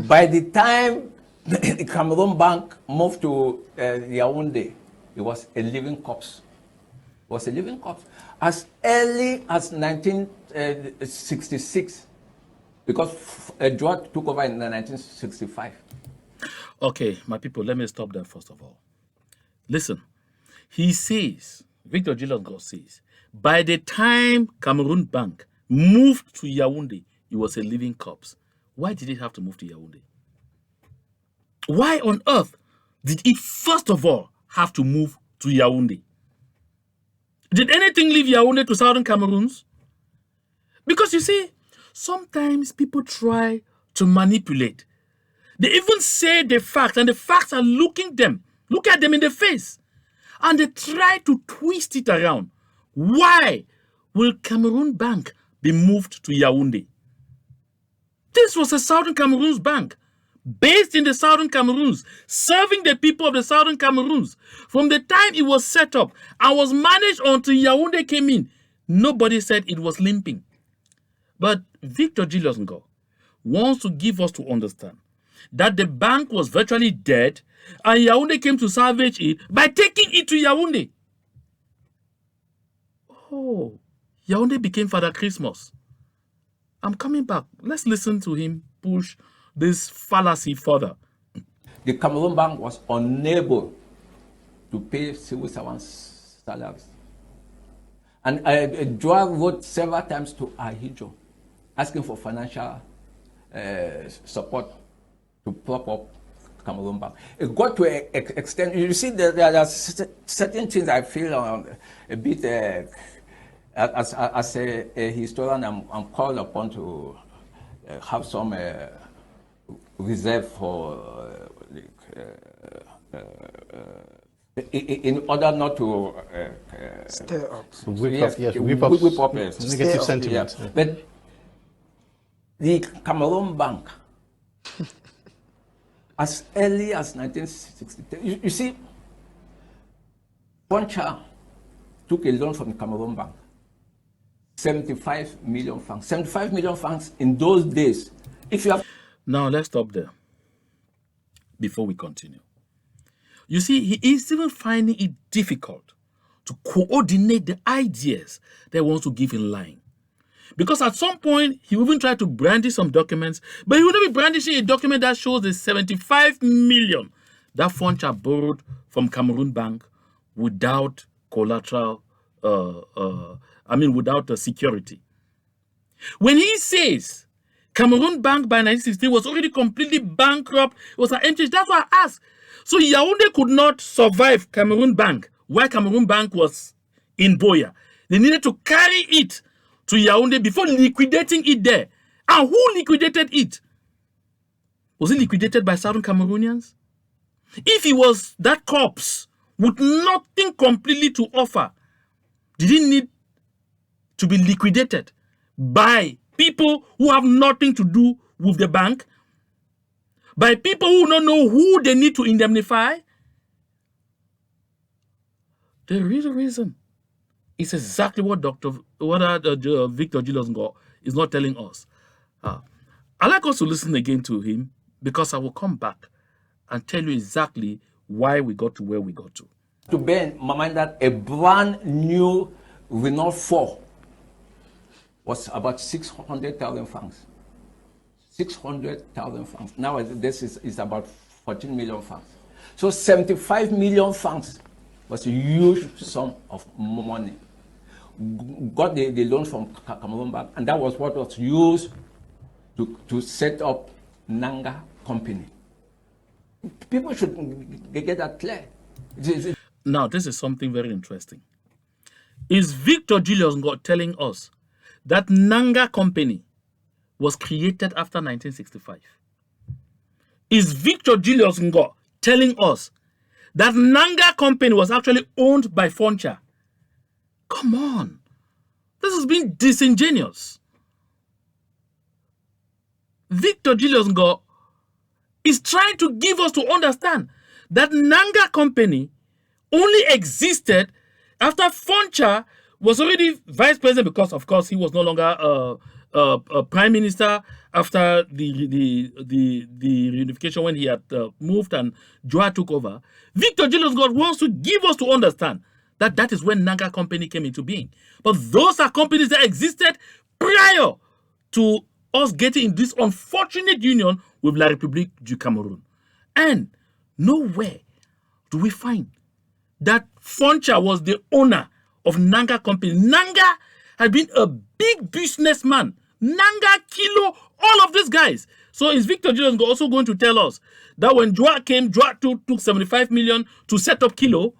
by the time the Cameroon Bank moved to Yaoundé, it was a living corpse. It was a living corpse. As early as 1966, because Drought took over in 1965. Okay, my people, let me stop there first of all. Listen, he says, Victor Julius Ngoh says, by the time Cameroon Bank moved to Yaoundé, it was a living corpse. Why did it have to move to Yaoundé? Why on earth did it first of all have to move to Yaoundé? Did anything leave Yaoundé to southern Cameroons? Because you see, sometimes people try to manipulate. They even say the facts, and the facts are look at them in the face, and they try to twist it around. Why will Cameroon Bank be moved to Yaoundé? This was a Southern Cameroons bank, based in the Southern Cameroons, serving the people of the Southern Cameroons. From the time it was set up and was managed until Yaoundé came in, nobody said it was limping. But Victor Julius Ngoh wants to give us to understand that the bank was virtually dead and Yaoundé came to salvage it by taking it to Yaoundé. Oh, Yaoundé became Father Christmas. I'm coming back. Let's listen to him push this fallacy further. The Cameroon Bank was unable to pay civil servants' salaries. And Joao wrote several times to Ahijo, asking for financial support to prop up Cameroon Bank. It got to an extent, you see, there are certain things I feel a bit, as a historian, I'm called upon to have some reserve for, in order not to Stir up. whip up Negative sentiment. Yeah. But the Cameroon Bank, as early as 1960, you see, Poncha took a loan from the Cameroon Bank, 75 million francs. 75 million francs in those days. If you have Now, let's stop there before we continue. You see, he is even finding it difficult to coordinate the ideas that he wants to give in line. Because at some point, he will even try to brandish some documents, but he will not be brandishing a document that shows the 75 million that Foncha borrowed from Cameroon Bank without collateral, without the security. When he says Cameroon Bank by 1960 was already completely bankrupt, it was an empty, that's why I asked. So Yaoundé could not survive Cameroon Bank while Cameroon Bank was in Boya. They needed to carry it to Yaoundé before liquidating it there. And who liquidated it? Was it liquidated by Southern Cameroonians? If it was that corpse with nothing completely to offer, did it need to be liquidated by people who have nothing to do with the bank? By people who don't know who they need to indemnify? The real reason is exactly what Victor Julius Ngoh is not telling us. I'd like us to listen again to him because I will come back and tell you exactly why we got to where we got to. To bear in mind that a brand new Renault 4 was about 600,000 francs. 600,000 francs. Now this is about 14 million francs. So 75 million francs was a huge sum of money. Got the loan from Cameroon Bank, and that was what was used to set up Nanga Company. People should get that clear. Now, this is something very interesting. Is Victor Julius Ngoh telling us that Nanga Company was created after 1965? Is Victor Julius Ngoh telling us that Nanga Company was actually owned by Foncha? Come on. This has been disingenuous. Victor Julius Ngoh is trying to give us to understand that Nanga Company only existed after Foncha was already vice president, because of course he was no longer a prime minister after the reunification when he had moved and Joa took over. Victor Julius Ngoh wants to give us to understand that that is when Nanga Company came into being. But those are companies that existed prior to us getting in this unfortunate union with La République du Cameroun. And nowhere do we find that Foncha was the owner of Nanga Company. Nanga had been a big businessman. Nanga, Kilo, all of these guys. So is Victor Julius Ngoh also going to tell us that when Joa came, Joa took 75 million to set up Kilo?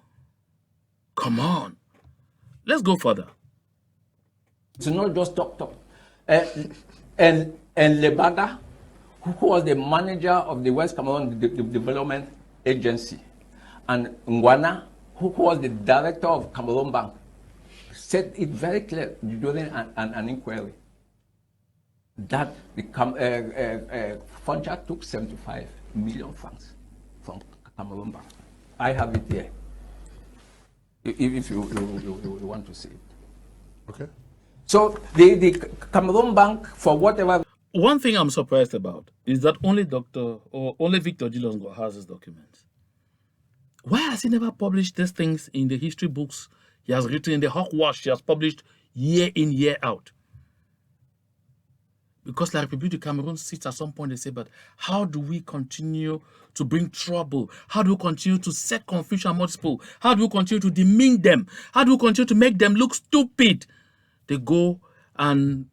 Come on. Let's go further. It's not just talk. And Lebaga, who was the manager of the West Cameroon Development Agency, and Ngwana, who was the director of Cameroon Bank, said it very clear during an inquiry that the Foncha took 75 million francs from Cameroon Bank. I have it here, if you want to see it. Okay. So the Cameroon Bank, for whatever... One thing I'm surprised about is that only Victor Julius Ngoh has his documents. Why has he never published these things in the history books he has written, in the hogwash he has published year in, year out? Because La République du Cameroun sits at some point, they say, but how do we continue to bring trouble? How do we continue to set confusion amongst people? How do we continue to demean them? How do we continue to make them look stupid? They go and,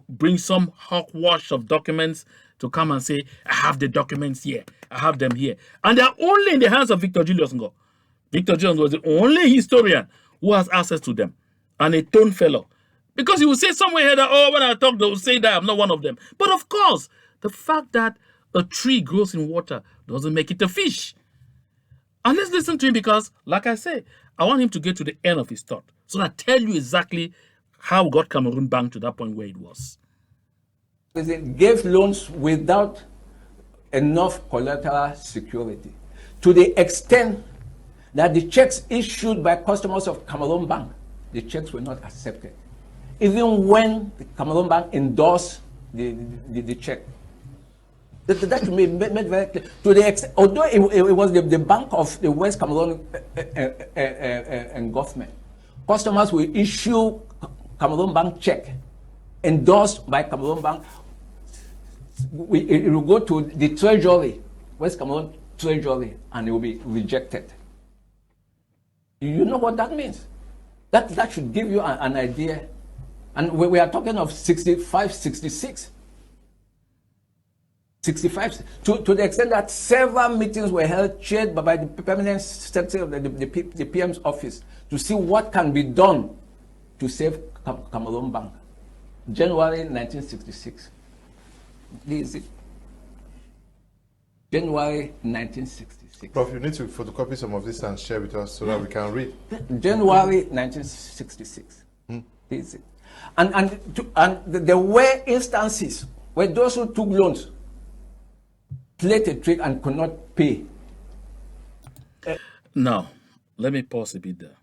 bring some hogwash of documents to come and say, I have the documents here. I have them here. And they're only in the hands of Victor Julius Ngoh. Victor Julius Ngoh was the only historian who has access to them. And a tone fellow. Because he will say somewhere here that, when I talk, they will say that I'm not one of them. But of course, the fact that a tree grows in water doesn't make it a fish. And let's listen to him because, like I say, I want him to get to the end of his thought. So I tell you exactly how we got Cameroon Bank to that point where it was. It gave loans without enough collateral security, to the extent that the checks issued by customers of Cameroon Bank, the checks were not accepted, even when the Cameroon Bank endorsed the check. That should be made very clear. To the extent, although it was the Bank of the West Cameroon and government, customers will issue Cameroon Bank check endorsed by Cameroon Bank. It will go to the Treasury, West Cameroon Treasury, and it will be rejected. You know what that means? That should give you an idea. And we are talking of 65, 66. 65, to the extent that several meetings were held, chaired by the permanent secretary of the PM's office, to see what can be done to save Cameroon Bank. January 1966. This is it. January 1966. Prof, you need to photocopy some of this and share with us so that we can read. January 1966. This is it. And there were instances where those who took loans played a trick and could not pay. Now, let me pause a bit there.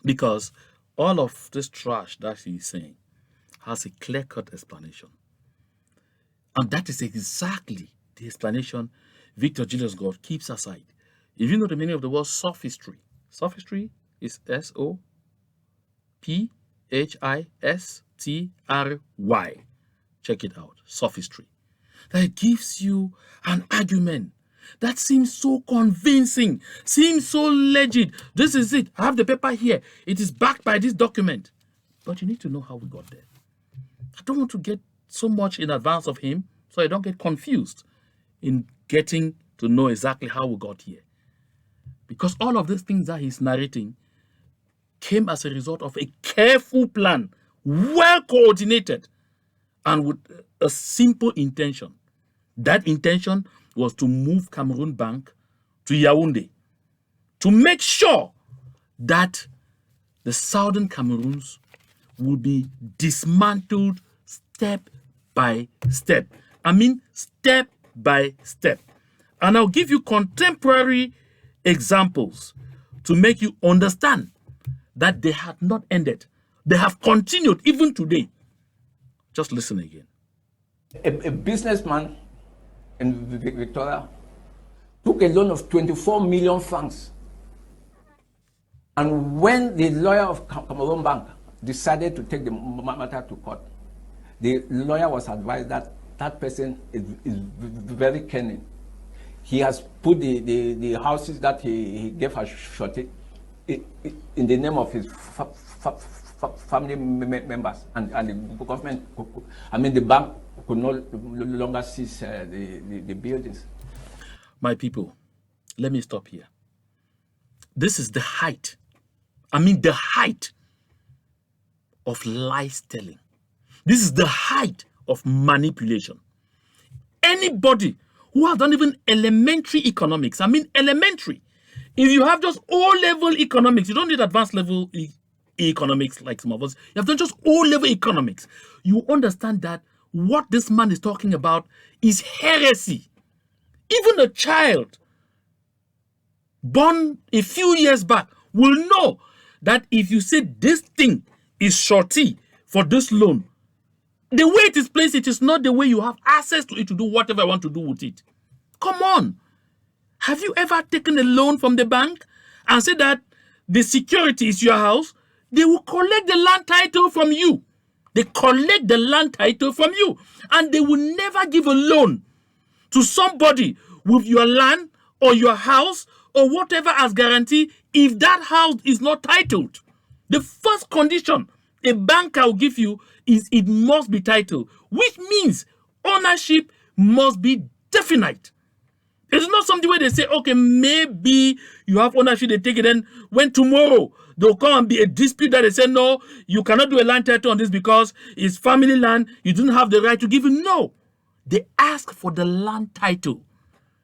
Because all of this trash that he's saying has a clear-cut explanation. And that is exactly the explanation Victor Julius God keeps aside. If you know the meaning of the word sophistry, sophistry is sophistry. Check it out, sophistry. That it gives you an argument that seems so convincing, seems so legit. This is it. I have the paper here. It is backed by this document. But you need to know how we got there. I don't want to get so much in advance of him so I don't get confused in getting to know exactly how we got here. Because all of these things that he's narrating came as a result of a careful plan, well coordinated, and with a simple intention. That intention was to move Cameroon Bank to Yaoundé to make sure that the southern Cameroons will be dismantled step by step. I mean, step by step. And I'll give you contemporary examples to make you understand that they had not ended. They have continued even today. Just listen again. A businessman in Victoria took a loan of 24 million francs. And when the lawyer of Cameroon Bank decided to take the matter to court, the lawyer was advised that that person is very cunning. He has put the houses that he gave us shorty in the name of his family members, and the government, I mean the bank could no longer seize the buildings. My people, let me stop here. This is the height, the height of lies telling. This is the height of manipulation. Anybody who has done even elementary economics, elementary, if you have just O-level economics, you don't need advanced level economics like some of us, you have done just O-level economics, you understand that what this man is talking about is heresy. Even a child born a few years back will know that if you say this thing is shorty for this loan, the way it is placed, it is not the way you have access to it to do whatever I want to do with it. Come on. Have you ever taken a loan from the bank and said that the security is your house? They will collect the land title from you. They collect the land title from you. And they will never give a loan to somebody with your land or your house or whatever as guarantee if that house is not titled. The first condition a banker will give you is it must be titled, which means ownership must be definite. It's not something where they say, okay, maybe you have ownership, they take it, and when tomorrow there'll come and be a dispute that they say, no, you cannot do a land title on this because it's family land, you don't have the right to give it. No. They ask for the land title.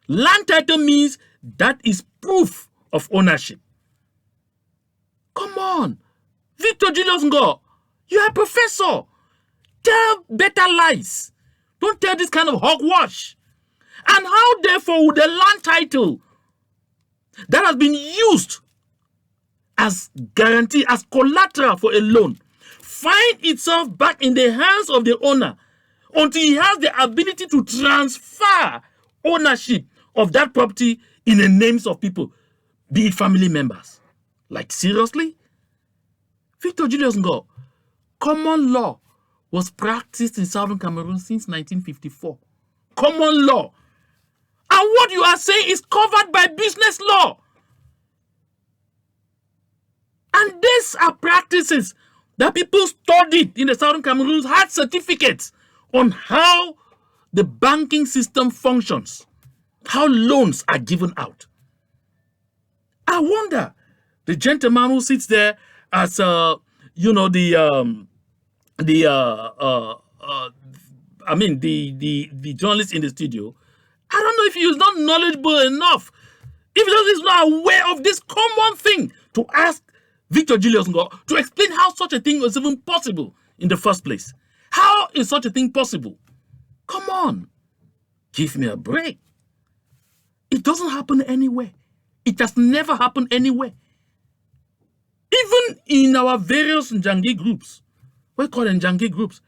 Land title means that is proof of ownership. Come on. Victor Julius Ngoh, you are a professor. Tell better lies. Don't tell this kind of hogwash. And how therefore would the land title that has been used as guarantee, as collateral for a loan, find itself back in the hands of the owner until he has the ability to transfer ownership of that property in the names of people, be it family members? Like, seriously? Victor Julius Ngoh, common law was practiced in Southern Cameroon since 1954. Common law. And what you are saying is covered by business law. And these are practices that people studied in the Southern Cameroons, had certificates on how the banking system functions, how loans are given out. I wonder, the gentleman who sits there as the journalist in the studio, I don't know if he is not knowledgeable enough, if he is not aware of this common thing, to ask Victor Julius Ngoh to explain how such a thing was even possible in the first place. How is such a thing possible? Come on, give me a break. It doesn't happen anywhere. It has never happened anywhere. Even in our various Njangi groups, we call them Njangi groups.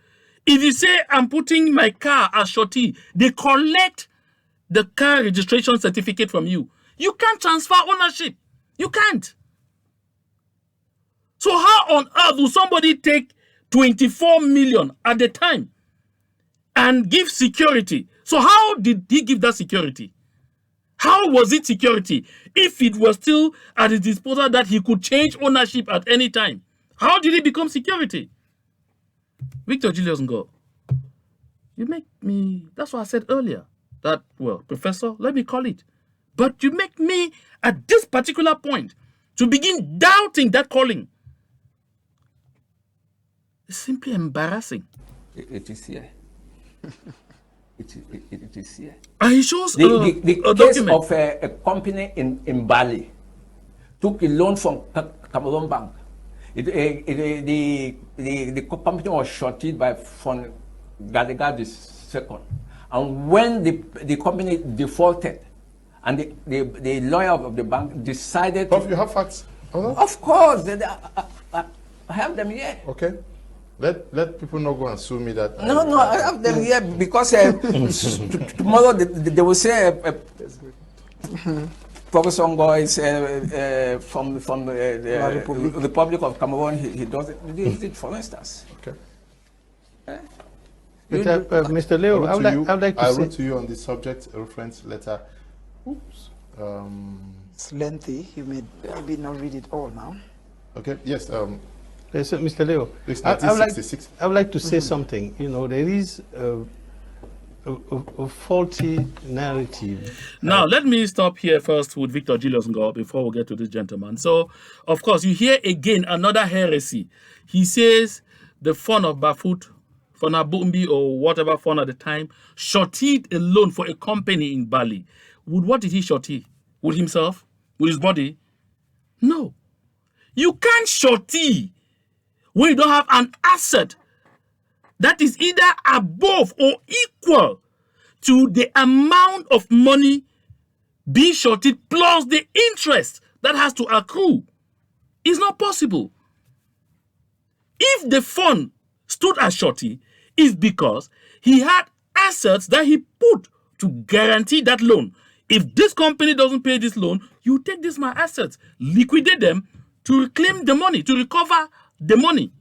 If you say, I'm putting my car as shorty, they collect the car registration certificate from you. You can't transfer ownership. You can't. So how on earth will somebody take 24 million at the time and give security? So how did he give that security? How was it security if it was still at his disposal that he could change ownership at any time? How did it become security? Victor Julius Ngoh, you make me, that's what I said earlier, that, well, Professor, let me call it. But you make me, at this particular point, to begin doubting that calling. It's simply embarrassing. It is here. It is here. And he shows The a case document of a company in Bali took a loan from Cameroon Bank. The company was shorted by from Gadiga II. And when the company defaulted, and the lawyer of the bank decided... Prof, you have facts? Of course. I have them here. Okay. Let people not go and sue me that... No, I have them here because tomorrow they will say... Professor Ngoh is from the Republic of Cameroon. He does it, for instance. Okay. Mr. Leo, I would like to I say... wrote to you on the subject reference letter. Oops. It's lengthy. You may maybe not read it all now. Okay. Yes. So, Mr. Leo, It's I would like to say Mm-hmm. something. You know, there is a faulty narrative. Now, let me stop here first with Victor Julius Ngoh before we get to this gentleman. So, of course, you hear again another heresy. He says the fund of Bafut, Fonabumbi, or whatever fund at the time, shorted a loan for a company in Bali. What did he shorty? With himself? With his body? No. You can't shorty when you don't have an asset that is either above or equal to the amount of money being shorted plus the interest that has to accrue. It's not possible. If the fund stood as shorty, it's because he had assets that he put to guarantee that loan. If this company doesn't pay this loan, you take these my assets, liquidate them to reclaim the money, to recover the money.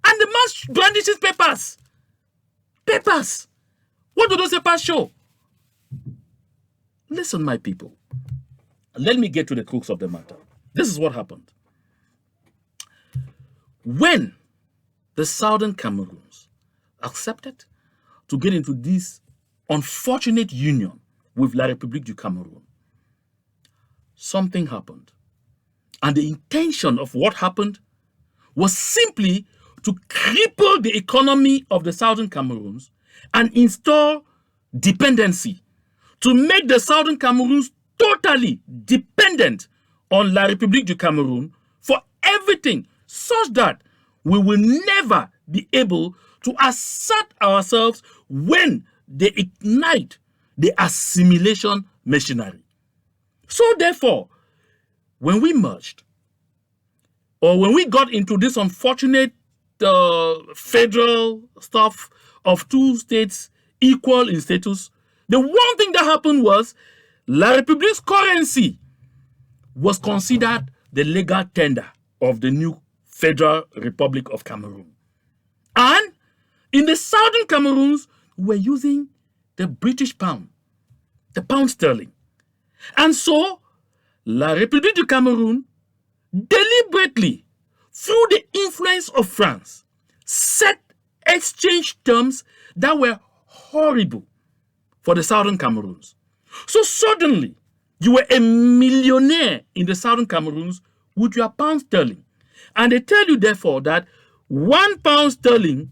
And the man brandishes papers. Papers. What do those papers show? Listen, my people. Let me get to the crux of the matter. This is what happened. When the Southern Cameroons accepted to get into this unfortunate union with La République du Cameroun, something happened. And the intention of what happened was simply to cripple the economy of the Southern Cameroons and install dependency, to make the Southern Cameroons totally dependent on La République du Cameroun for everything, such that we will never be able to assert ourselves when they ignite the assimilation machinery. So therefore, when we merged, or when we got into this unfortunate federal stuff of two states equal in status, the one thing that happened was La République's currency was considered the legal tender of the new Federal Republic of Cameroon. And in the Southern Cameroons, we were using the British pound, the pound sterling. And so, La République du Cameroun deliberately, through the influence of France, set exchange terms that were horrible for the Southern Cameroons. So suddenly, you were a millionaire in the Southern Cameroons with your pound sterling. And they tell you, therefore, that 1 pound sterling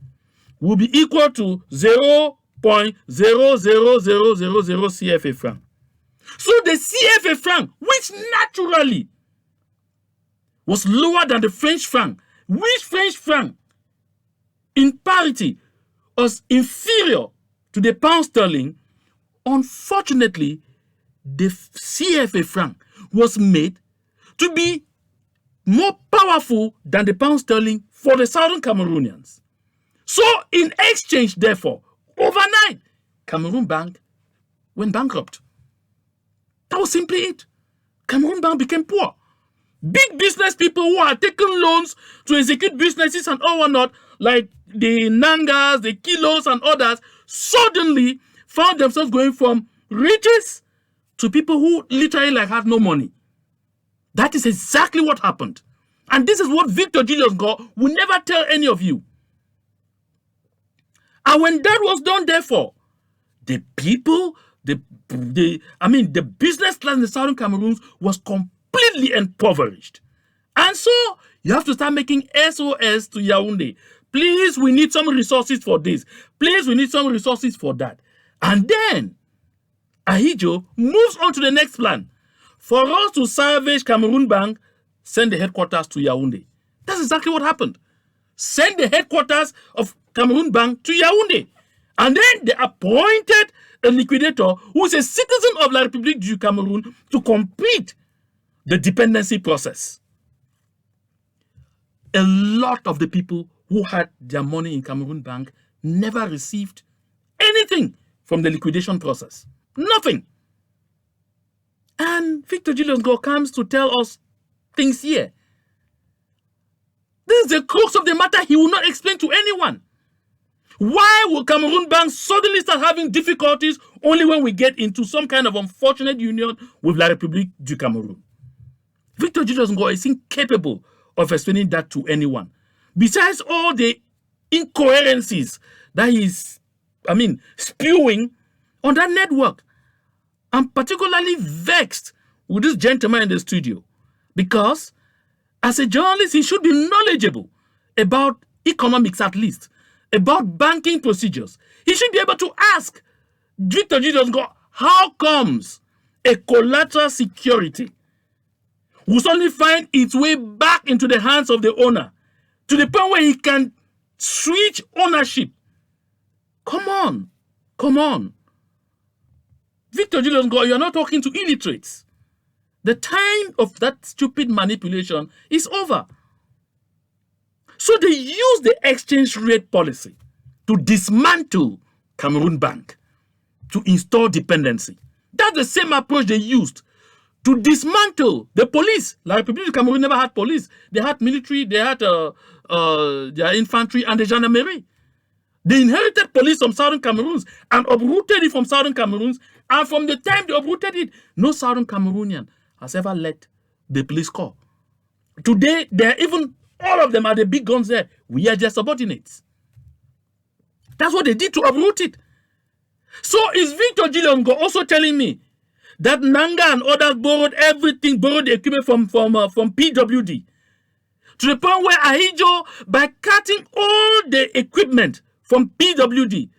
will be equal to 0.00000 CFA franc. So the CFA franc, which naturally was lower than the French franc, which French franc in parity was inferior to the pound sterling, unfortunately, the CFA franc, was made to be more powerful than the pound sterling for the southern Cameroonians. So in exchange, therefore, overnight, Cameroon Bank went bankrupt. That was simply it. Cameroon Bank became poor. Big business people who had taken loans to execute businesses and all whatnot, like the Nangas, the Kilos, and others, suddenly found themselves going from riches to people who literally had no money. That is exactly what happened. And this is what Victor Julius Ngoh will never tell any of you. And when that was done, therefore, the people, the business class in the southern Cameroons was completely impoverished. And so you have to start making SOS to Yaoundé. Please, we need some resources for this. Please, we need some resources for that. And then Ahidjo moves on to the next plan. For us to salvage Cameroon Bank, send the headquarters to Yaoundé. That's exactly what happened. Send the headquarters of Cameroon Bank to Yaoundé. And then they appointed a liquidator who is a citizen of La République du Cameroun to complete the dependency process. A lot of the people who had their money in Cameroon Bank never received anything from the liquidation process. Nothing. And Victor Julius Ngoh comes to tell us things here. This is the crux of the matter he will not explain to anyone. Why will Cameroon Bank suddenly start having difficulties only when we get into some kind of unfortunate union with La République du Cameroun? Victor Julius Ngoh is incapable of explaining that to anyone. Besides all the incoherencies that he's, spewing on that network. I'm particularly vexed with this gentleman in the studio because as a journalist, he should be knowledgeable about economics at least, about banking procedures. He should be able to ask Victor Julius Ngoh, how comes a collateral security will suddenly find its way back into the hands of the owner to the point where he can switch ownership? Come on. Victor Julius Ngoh, you're not talking to illiterates. The time of that stupid manipulation is over. So they use the exchange rate policy to dismantle Cameroon Bank, to install dependency. That's the same approach they used to dismantle the police. La République du Cameroun never had police. They had military, they had their infantry and the gendarmerie. They inherited police from southern Cameroons and uprooted it from southern Cameroons. And from the time they uprooted it, no southern Cameroonian has ever led the police corps. Today, they're even, all of them are the big guns there. We are just subordinates. That's what they did to uproot it. So is Victor Julius Ngoh also telling me that Nanga and others borrowed everything, borrowed the equipment from PWD? To the point where Ahidjo, by cutting all the equipment from PWD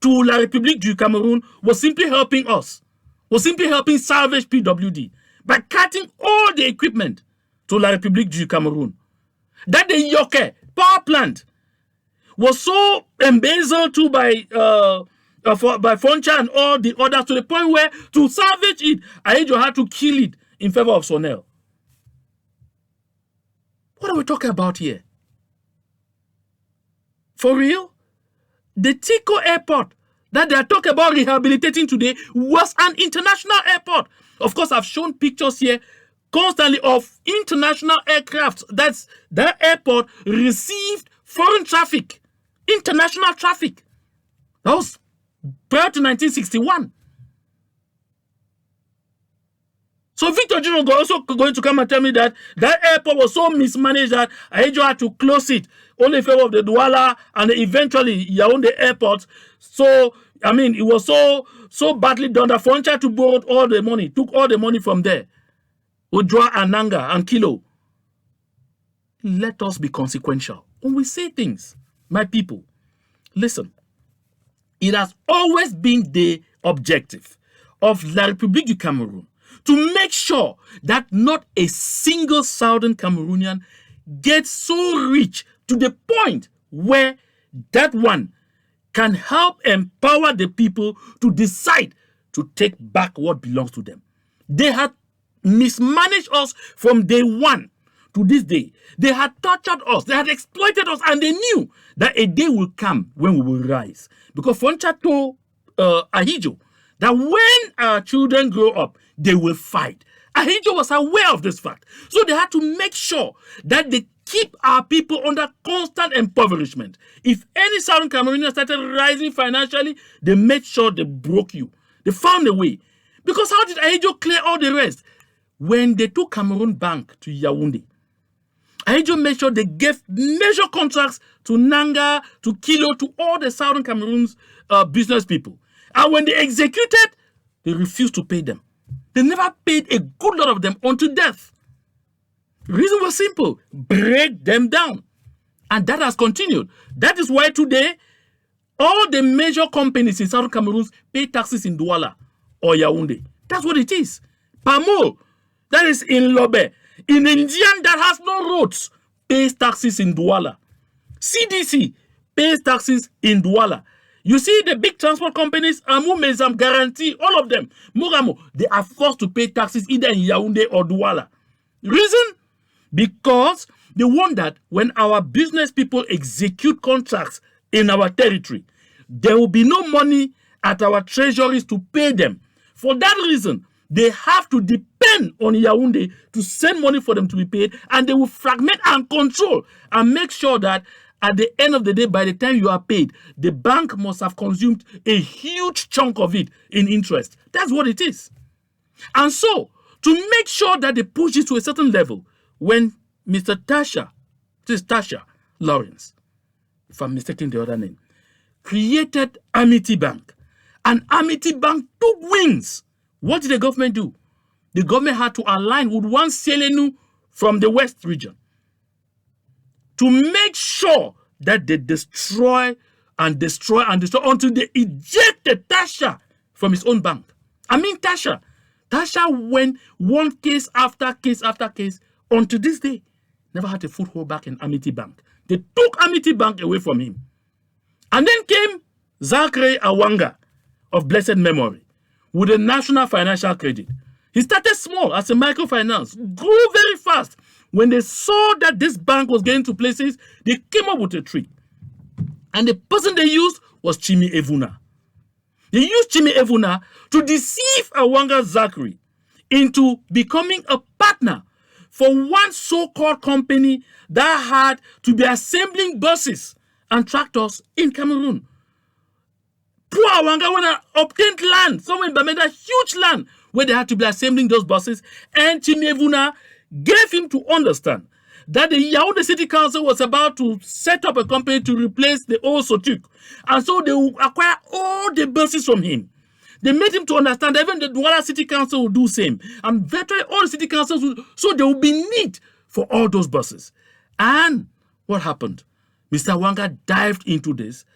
to La République du Cameroun, was simply helping us, was simply helping salvage PWD by cutting all the equipment to La République du Cameroun. That the Yoke power plant was so embezzled too by Foncha and all the others to the point where to salvage it, Ahidjo had to kill it in favor of Sonel. What are we talking about here? For real? The Tico airport that they are talking about rehabilitating today was an international airport. Of course, I've shown pictures here constantly of international aircraft. That airport received foreign traffic, international traffic. That was prior to 1961. So Victor Julius Ngoh also going to come and tell me that that airport was so mismanaged that Ahidjo had to close it only in favor of the Douala and eventually Yaoundé airport. So, it was so badly done that Foncha to borrow all the money, took all the money from there. Odra and Nanga and Kilo. Let us be consequential when we say things. My people, listen. It has always been the objective of La République du Cameroun to make sure that not a single southern Cameroonian gets so rich to the point where that one can help empower the people to decide to take back what belongs to them. They had mismanaged us from day one to this day. They had tortured us, they had exploited us, and they knew that a day will come when we will rise. Because Foncha told Ahijo that when our children grow up, they will fight. Ahijo was aware of this fact. So they had to make sure that they keep our people under constant impoverishment. If any Southern Cameroonians started rising financially, they made sure they broke you. They found a way. Because how did Ahijo clear all the rest? When they took Cameroon Bank to Yaoundé, Ahijo made sure they gave major contracts to Nanga, to Kilo, to all the Southern Cameroon's business people. And when they executed, they refused to pay them. They never paid a good lot of them unto death. The reason was simple: break them down. And that has continued. That is why today, all the major companies in Southern Cameroon pay taxes in Douala or Yaoundé. That's what it is. Pamol, that is in Lobe. In Indian that has no roads, pays taxes in Douala. CDC pays taxes in Douala. You see the big transport companies, Amu, Mezam, Guarantee, all of them, Muramo, they are forced to pay taxes either in Yaoundé or Douala. Reason? Because they want that when our business people execute contracts in our territory, there will be no money at our treasuries to pay them. For that reason, they have to depend on Yaoundé to send money for them to be paid, and they will fragment and control and make sure that at the end of the day, by the time you are paid, the bank must have consumed a huge chunk of it in interest. That's what it is. And so, to make sure that they push it to a certain level, when Mr. Tasha Lawrence, if I'm mistaking the other name, created Amity Bank, and Amity Bank took wings, what did the government do? The government had to align with one Selenu from the West region to make sure that they destroy until they ejected Tasha from his own bank. I mean, Tasha went one case after case after case until this day, never had a foothold back in Amity Bank. They took Amity Bank away from him. And then came Zachary Awanga of blessed memory with a national financial credit. He started small as a microfinance, grew very fast. When they saw that this bank was getting to places, they came up with a trick. And the person they used was Chimi Evuna. They used Chimi Evuna to deceive Awanga Zachary into becoming a partner for one so-called company that had to be assembling buses and tractors in Cameroon. Poor Awanga went and obtained land, somewhere in Bamenda, huge land, where they had to be assembling those buses, and Chimi Evuna gave him to understand that the Yaoundé City Council was about to set up a company to replace the old Sotuk. And so they will acquire all the buses from him. They made him to understand that even the Douala City Council will do the same. And virtually all the city councils will, so there will be need for all those buses. And what happened? Mr. Wanga dived into this,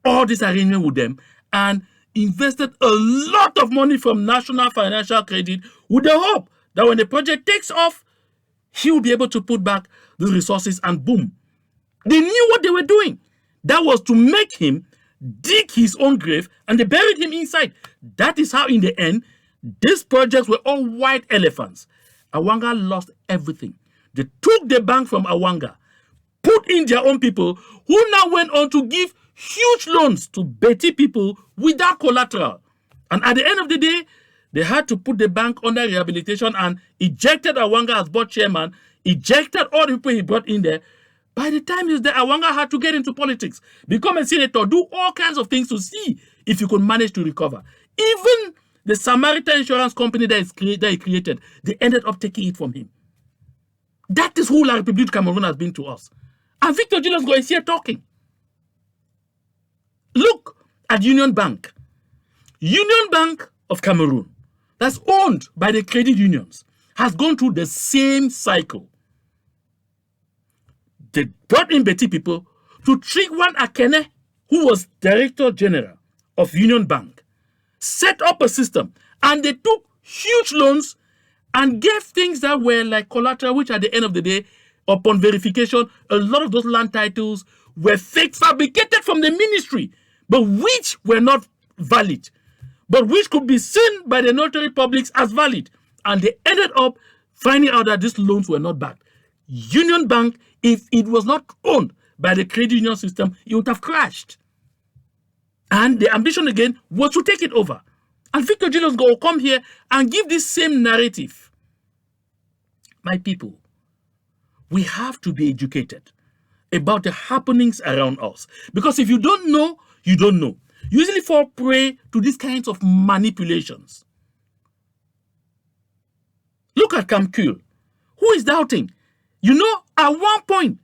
all this arrangement with them, and invested a lot of money from National Financial Credit with the hope that when the project takes off, he will be able to put back the resources, and boom. They knew what they were doing. That was to make him dig his own grave, and they buried him inside. That is how, in the end, these projects were all white elephants. Awanga lost everything. They took the bank from Awanga, put in their own people, who now went on to give huge loans to Betty people without collateral. And at the end of the day, they had to put the bank under rehabilitation and ejected Awanga as board chairman, ejected all the people he brought in there. By the time he was there, Awanga had to get into politics, become a senator, do all kinds of things to see if he could manage to recover. Even the Samaritan Insurance Company that he created, they ended up taking it from him. That is who La République Cameroon has been to us. And Victor Julius Ngoh is here talking. Look at Union Bank. Union Bank of Cameroon, that's owned by the credit unions, has gone through the same cycle. They brought in Betty people to trick one Akene, who was Director General of Union Bank, set up a system, and they took huge loans and gave things that were like collateral, which at the end of the day, upon verification, a lot of those land titles were fake, fabricated from the ministry, but which were not valid, but which could be seen by the notary publics as valid. and they ended up finding out that these loans were not backed. Union Bank, if it was not owned by the credit union system, it would have crashed. And the ambition again was to take it over. And Victor Julius will come here and give this same narrative. My people, we have to be educated about the happenings around us. Because if you don't know, you don't know. You usually fall prey to these kinds of manipulations. Look at Kamkul. Who is doubting? You know, at one point,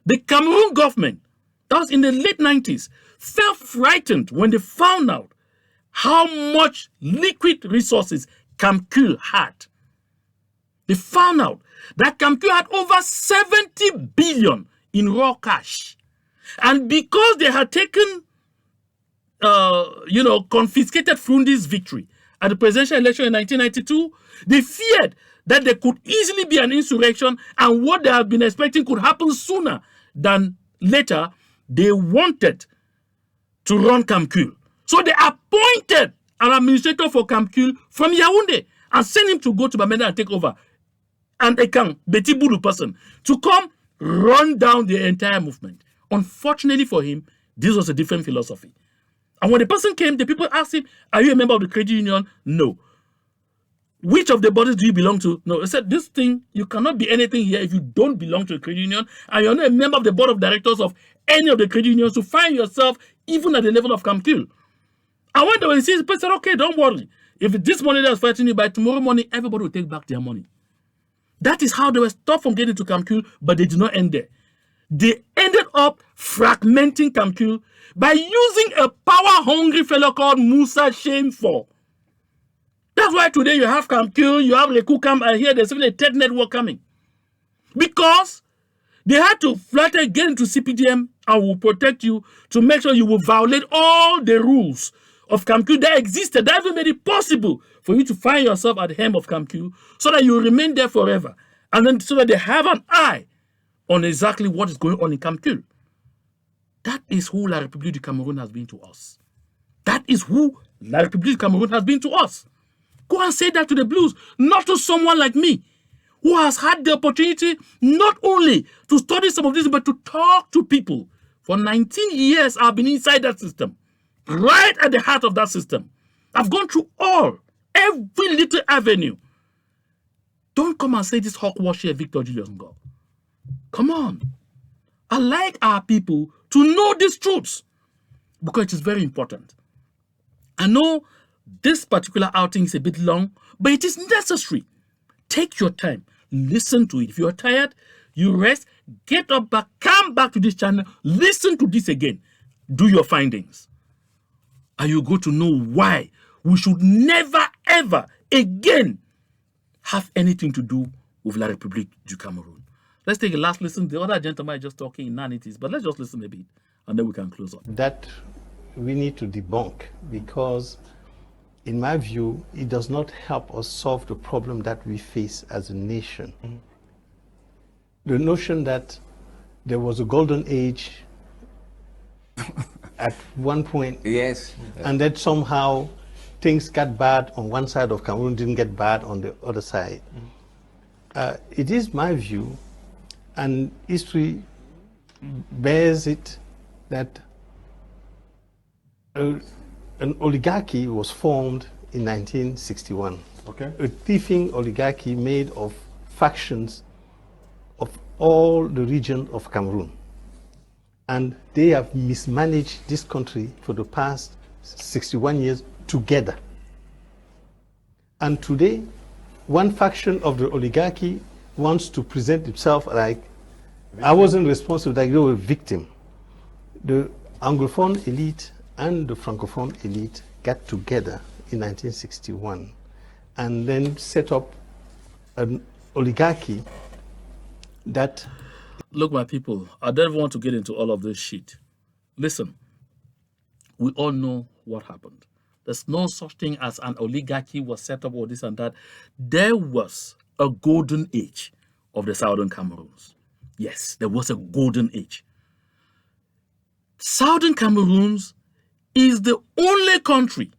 the Cameroon government, that was in the late 90s, felt frightened when they found out how much liquid resources Kamkul had. They found out that Kamkul had over 70 billion in raw cash. And because they had taken, confiscated Frundi's victory at the presidential election in 1992, they feared that there could easily be an insurrection, and what they had been expecting could happen sooner than later. They wanted to run Kamkul. So they appointed an administrator for Kamkul from Yaoundé and sent him to go to Bamenda and take over. And a Betty Boulou person to come run down the entire movement. Unfortunately for him, this was a different philosophy. And when the person came, the people asked him, are you a member of the credit union? No. Which of the bodies do you belong to? No. He said, this thing, you cannot be anything here if you don't belong to a credit union, and you're not a member of the board of directors of any of the credit unions, to find yourself even at the level of Kamkul. And when they were insisting, the person said, okay, don't worry. If this money that's fighting you, by tomorrow morning, everybody will take back their money. That is how they were stopped from getting to Kamkul, but they did not end there. They ended up fragmenting Kamkul by using a power-hungry fellow called Musa Shameful. That's why today you have Kamkul, you have Lekukam, and here there's even a tech network coming. Because they had to flatter get into CPDM and will protect you to make sure you will violate all the rules of Kamkul that existed. That even made it possible for you to find yourself at the hem of Kamkul so that you remain there forever. And then so that they have an eye on exactly what is going on in Kamkul. That is who La République du Cameroun has been to us. That is who La République du Cameroun has been to us. Go and say that to the Blues, not to someone like me, who has had the opportunity not only to study some of this, but to talk to people. For 19 years, I've been inside that system, right at the heart of that system. I've gone through every little avenue. Don't come and say this hogwash here, Victor Julius Ngoh. Come on. I like our people to know these truths because it is very important. I know this particular outing is a bit long, but it is necessary. Take your time. Listen to it. If you are tired, you rest, get up back, come back to this channel, listen to this again. Do your findings. And you go to know why we should never, ever again have anything to do with La République du Cameroun. Let's take a last listen. The other gentleman is just talking inanities, but let's just listen a bit, and then we can close up. That we need to debunk, because in my view, it does not help us solve the problem that we face as a nation. Mm-hmm. The notion that there was a golden age at one point, yes, and that somehow things got bad on one side of Cameroon, didn't get bad on the other side. Mm-hmm. It is my view, and history bears it, that an oligarchy was formed in 1961. Okay. A thieving oligarchy made of factions of all the region of Cameroon. And they have mismanaged this country for the past 61 years together. And today, one faction of the oligarchy wants to present itself like, I wasn't responsible, like they were a victim. The Anglophone elite and the Francophone elite got together in 1961 and then set up an oligarchy that... Look, my people, I don't want to get into all of this shit. Listen, we all know what happened. There's no such thing as an oligarchy was set up or this and that. There was a golden age of the Southern Cameroons. Yes, there was a golden age. Southern Cameroons is the only country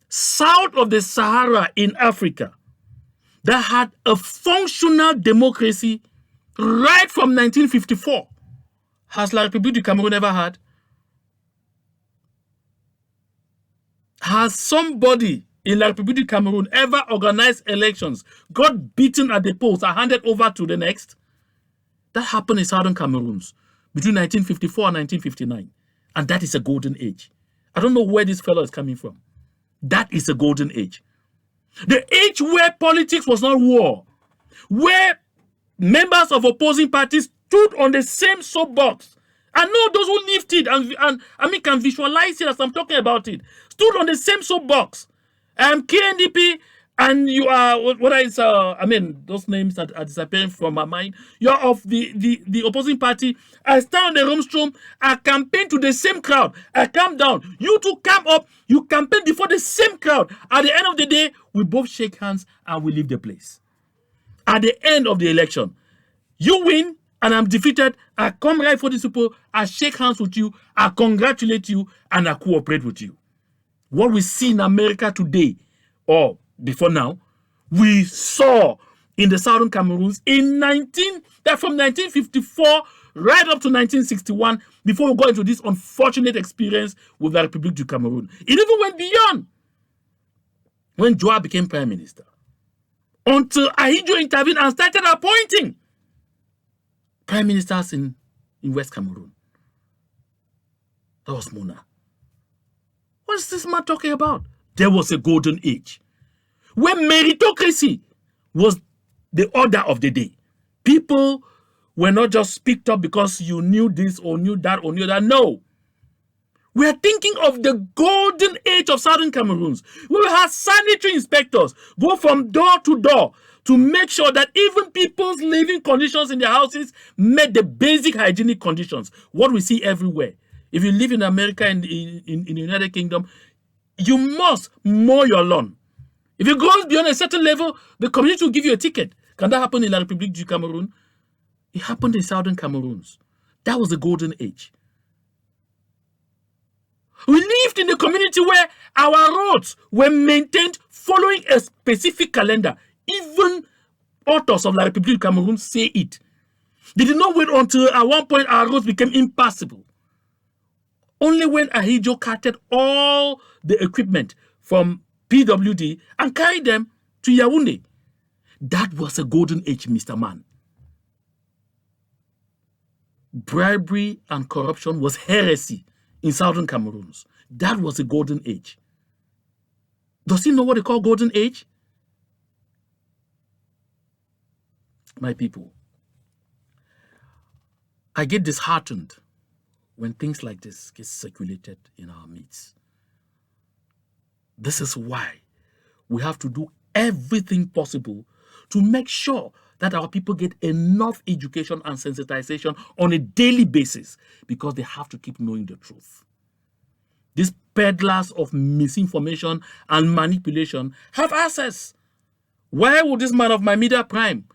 south of the Sahara in Africa that had a functional democracy right from 1954 has La République du Cameroun ever had? Has somebody in La République du Cameroun ever organized elections, got beaten at the polls, and handed over to the next? That happened in Southern Cameroons between 1954 and 1959. And that is a golden age. I don't know where this fellow is coming from. That is a golden age. The age where politics was not war, where members of opposing parties stood on the same soapbox. I know those who lived it and can visualize it as I'm talking about it. Stood on the same soapbox. KNDP, and you are, those names are disappearing from my mind. You are of the opposing party. I stand on the Romstrom, I campaign to the same crowd. I come down. You two come up, you campaign before the same crowd. At the end of the day, we both shake hands and we leave the place. At the end of the election, you win and I'm defeated. I come right for the people, I shake hands with you, I congratulate you, and I cooperate with you. What we see in America today, or before now, we saw in the Southern Cameroons from 1954 right up to 1961, before we got into this unfortunate experience with the République du Cameroun. It even went beyond when Joa became prime minister, until Ahidjo intervened and started appointing prime ministers in West Cameroon. That was Mona. What is this man talking about? There was a golden age where meritocracy was the order of the day. People were not just picked up because you knew this or knew that or knew that. No. We are thinking of the golden age of Southern Cameroons. We will have sanitary inspectors go from door to door to make sure that even people's living conditions in their houses met the basic hygienic conditions. What we see everywhere. If you live in America and in the United Kingdom, you must mow your lawn. If it goes beyond a certain level, the community will give you a ticket. Can that happen in La République du Cameroun? It happened in Southern Cameroons. That was the golden age. We lived in a community where our roads were maintained following a specific calendar. Even authors of La République du Cameroun say it. They did not wait until at one point our roads became impassable. Only when Ahidjo carted all the equipment from PWD and carried them to Yaoundé. That was a golden age, Mr. Man. Bribery and corruption was heresy in Southern Cameroons. That was a golden age. Does he know what they call golden age? My people, I get disheartened when things like this get circulated in our midst. This is why we have to do everything possible to make sure that our people get enough education and sensitization on a daily basis, because they have to keep knowing the truth. These peddlers of misinformation and manipulation have access. Why would this man of my media prime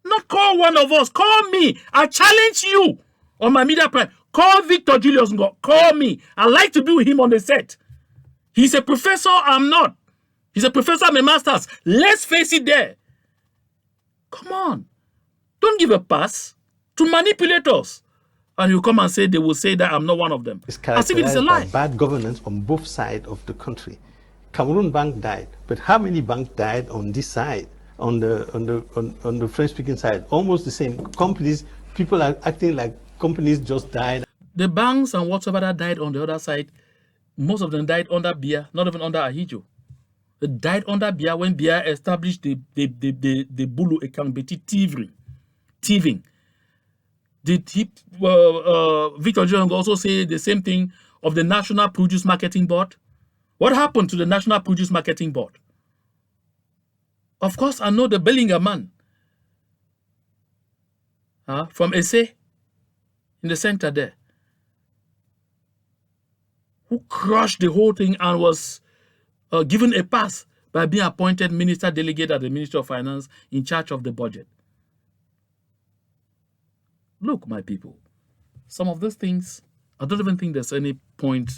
not call one of us? Call me. I challenge you on my media prime. Call Victor Julius Ngoh. Call me. I like to be with him on the set. He's a professor. I'm not. He's a professor. I'm a master's. Let's face it there. Come on. Don't give a pass to manipulators. And you come and say, they will say that I'm not one of them. It's As if it is a lie. characterized by bad governance on both sides of the country. Cameroon Bank died, but how many banks died on this side, on the French-speaking side? Almost the same. Companies, people are acting like companies just died. The banks and whatsoever that died on the other side, most of them died under Biya, not even under Ahidjo. They died under Biya when Biya established the Bulu Ekambeti thieving. Did Victor John also say the same thing of the National Produce Marketing Board? What happened to the National Produce Marketing Board? Of course, I know the Bellinger man from Essay in the center there, who crushed the whole thing and was given a pass by being appointed minister delegate at the Ministry of Finance in charge of the budget. Look, my people, some of these things, I don't even think there's any point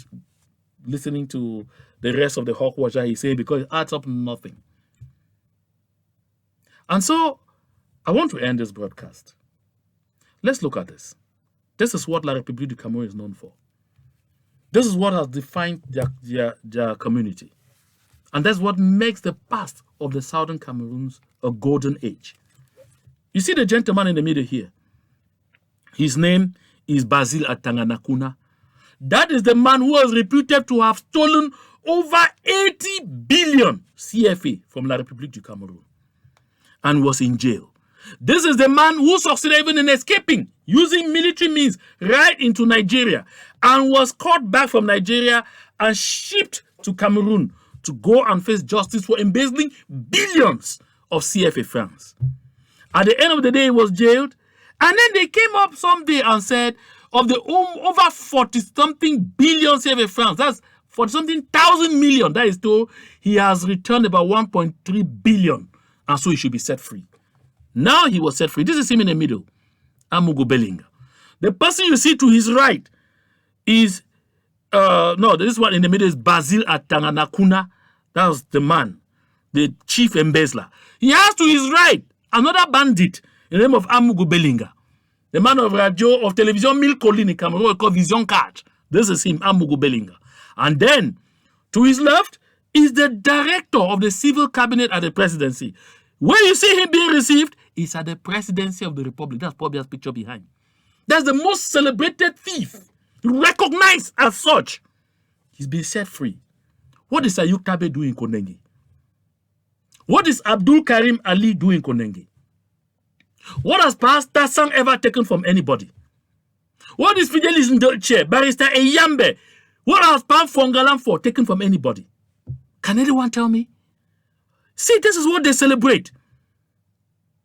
listening to the rest of the hawkwatcher he's saying, because it adds up nothing. And so I want to end this broadcast. Let's look at this. This is what La République du Cameroun is known for. This is what has defined their community. And that's what makes the past of the Southern Cameroons a golden age. You see the gentleman in the middle here? His name is Basil Atanganakuna. That is the man who was reputed to have stolen over 80 billion CFA from La République du Cameroun and was in jail. This is the man who succeeded even in escaping using military means right into Nigeria and was caught back from Nigeria and shipped to Cameroon to go and face justice for embezzling billions of CFA francs. At the end of the day, he was jailed. And then they came up someday and said, of the over 40-something billion CFA francs, that's 40-something thousand million, that is told, he has returned about 1.3 billion. And so he should be set free. Now he was set free. This is him in the middle, Amugo Bellinga. The person you see to his right is, this one in the middle is Basil Atanganakuna. That was the man, the chief embezzler. He has to his right another bandit in the name of Amugo Bellinga, the man of radio, of television, Mille Collines in Cameroon, called Vision Card. This is him, Amugo Bellinga. And then, to his left, is the director of the civil cabinet at the presidency. Where you see him being received, is at the presidency of the republic. That's Pobia's picture behind. That's the most celebrated thief, recognized as such. He's been set free. What is Ayuk Tabe doing in Konenge? What is Abdul Karim Ali doing in Konenge? What has Pastor Sang ever taken from anybody? What is Fidelis Ndoche, Barrister Eyambe, what has Pam Fongalam for taken from anybody? Can anyone tell me? See, this is what they celebrate.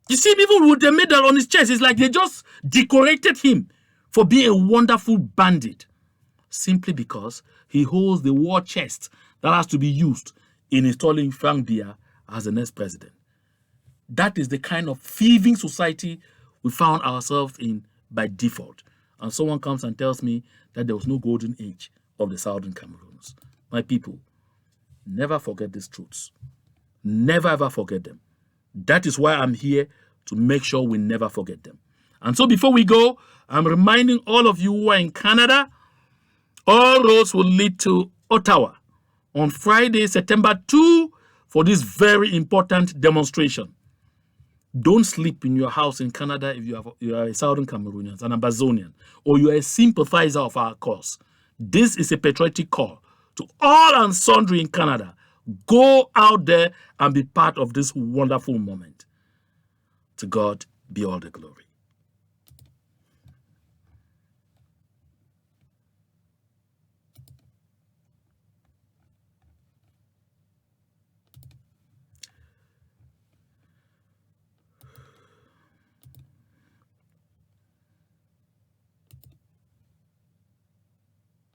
You see, even with the medal on his chest, it's like they just decorated him for being a wonderful bandit. Simply because he holds the war chest that has to be used in installing Frank Biya as the next president. That is the kind of thieving society we found ourselves in by default. And someone comes and tells me that there was no golden age of the Southern Cameroons. My people, never forget these truths. Never ever forget them. That is why I'm here, to make sure we never forget them. And so before we go, I'm reminding all of you who are in Canada, all roads will lead to Ottawa on Friday, September 2, for this very important demonstration. Don't sleep in your house in Canada if you are a Southern Cameroonian, an Ambazonian, or you are a sympathizer of our cause. This is a patriotic call to all and sundry in Canada. Go out there and be part of this wonderful moment. To God be all the glory.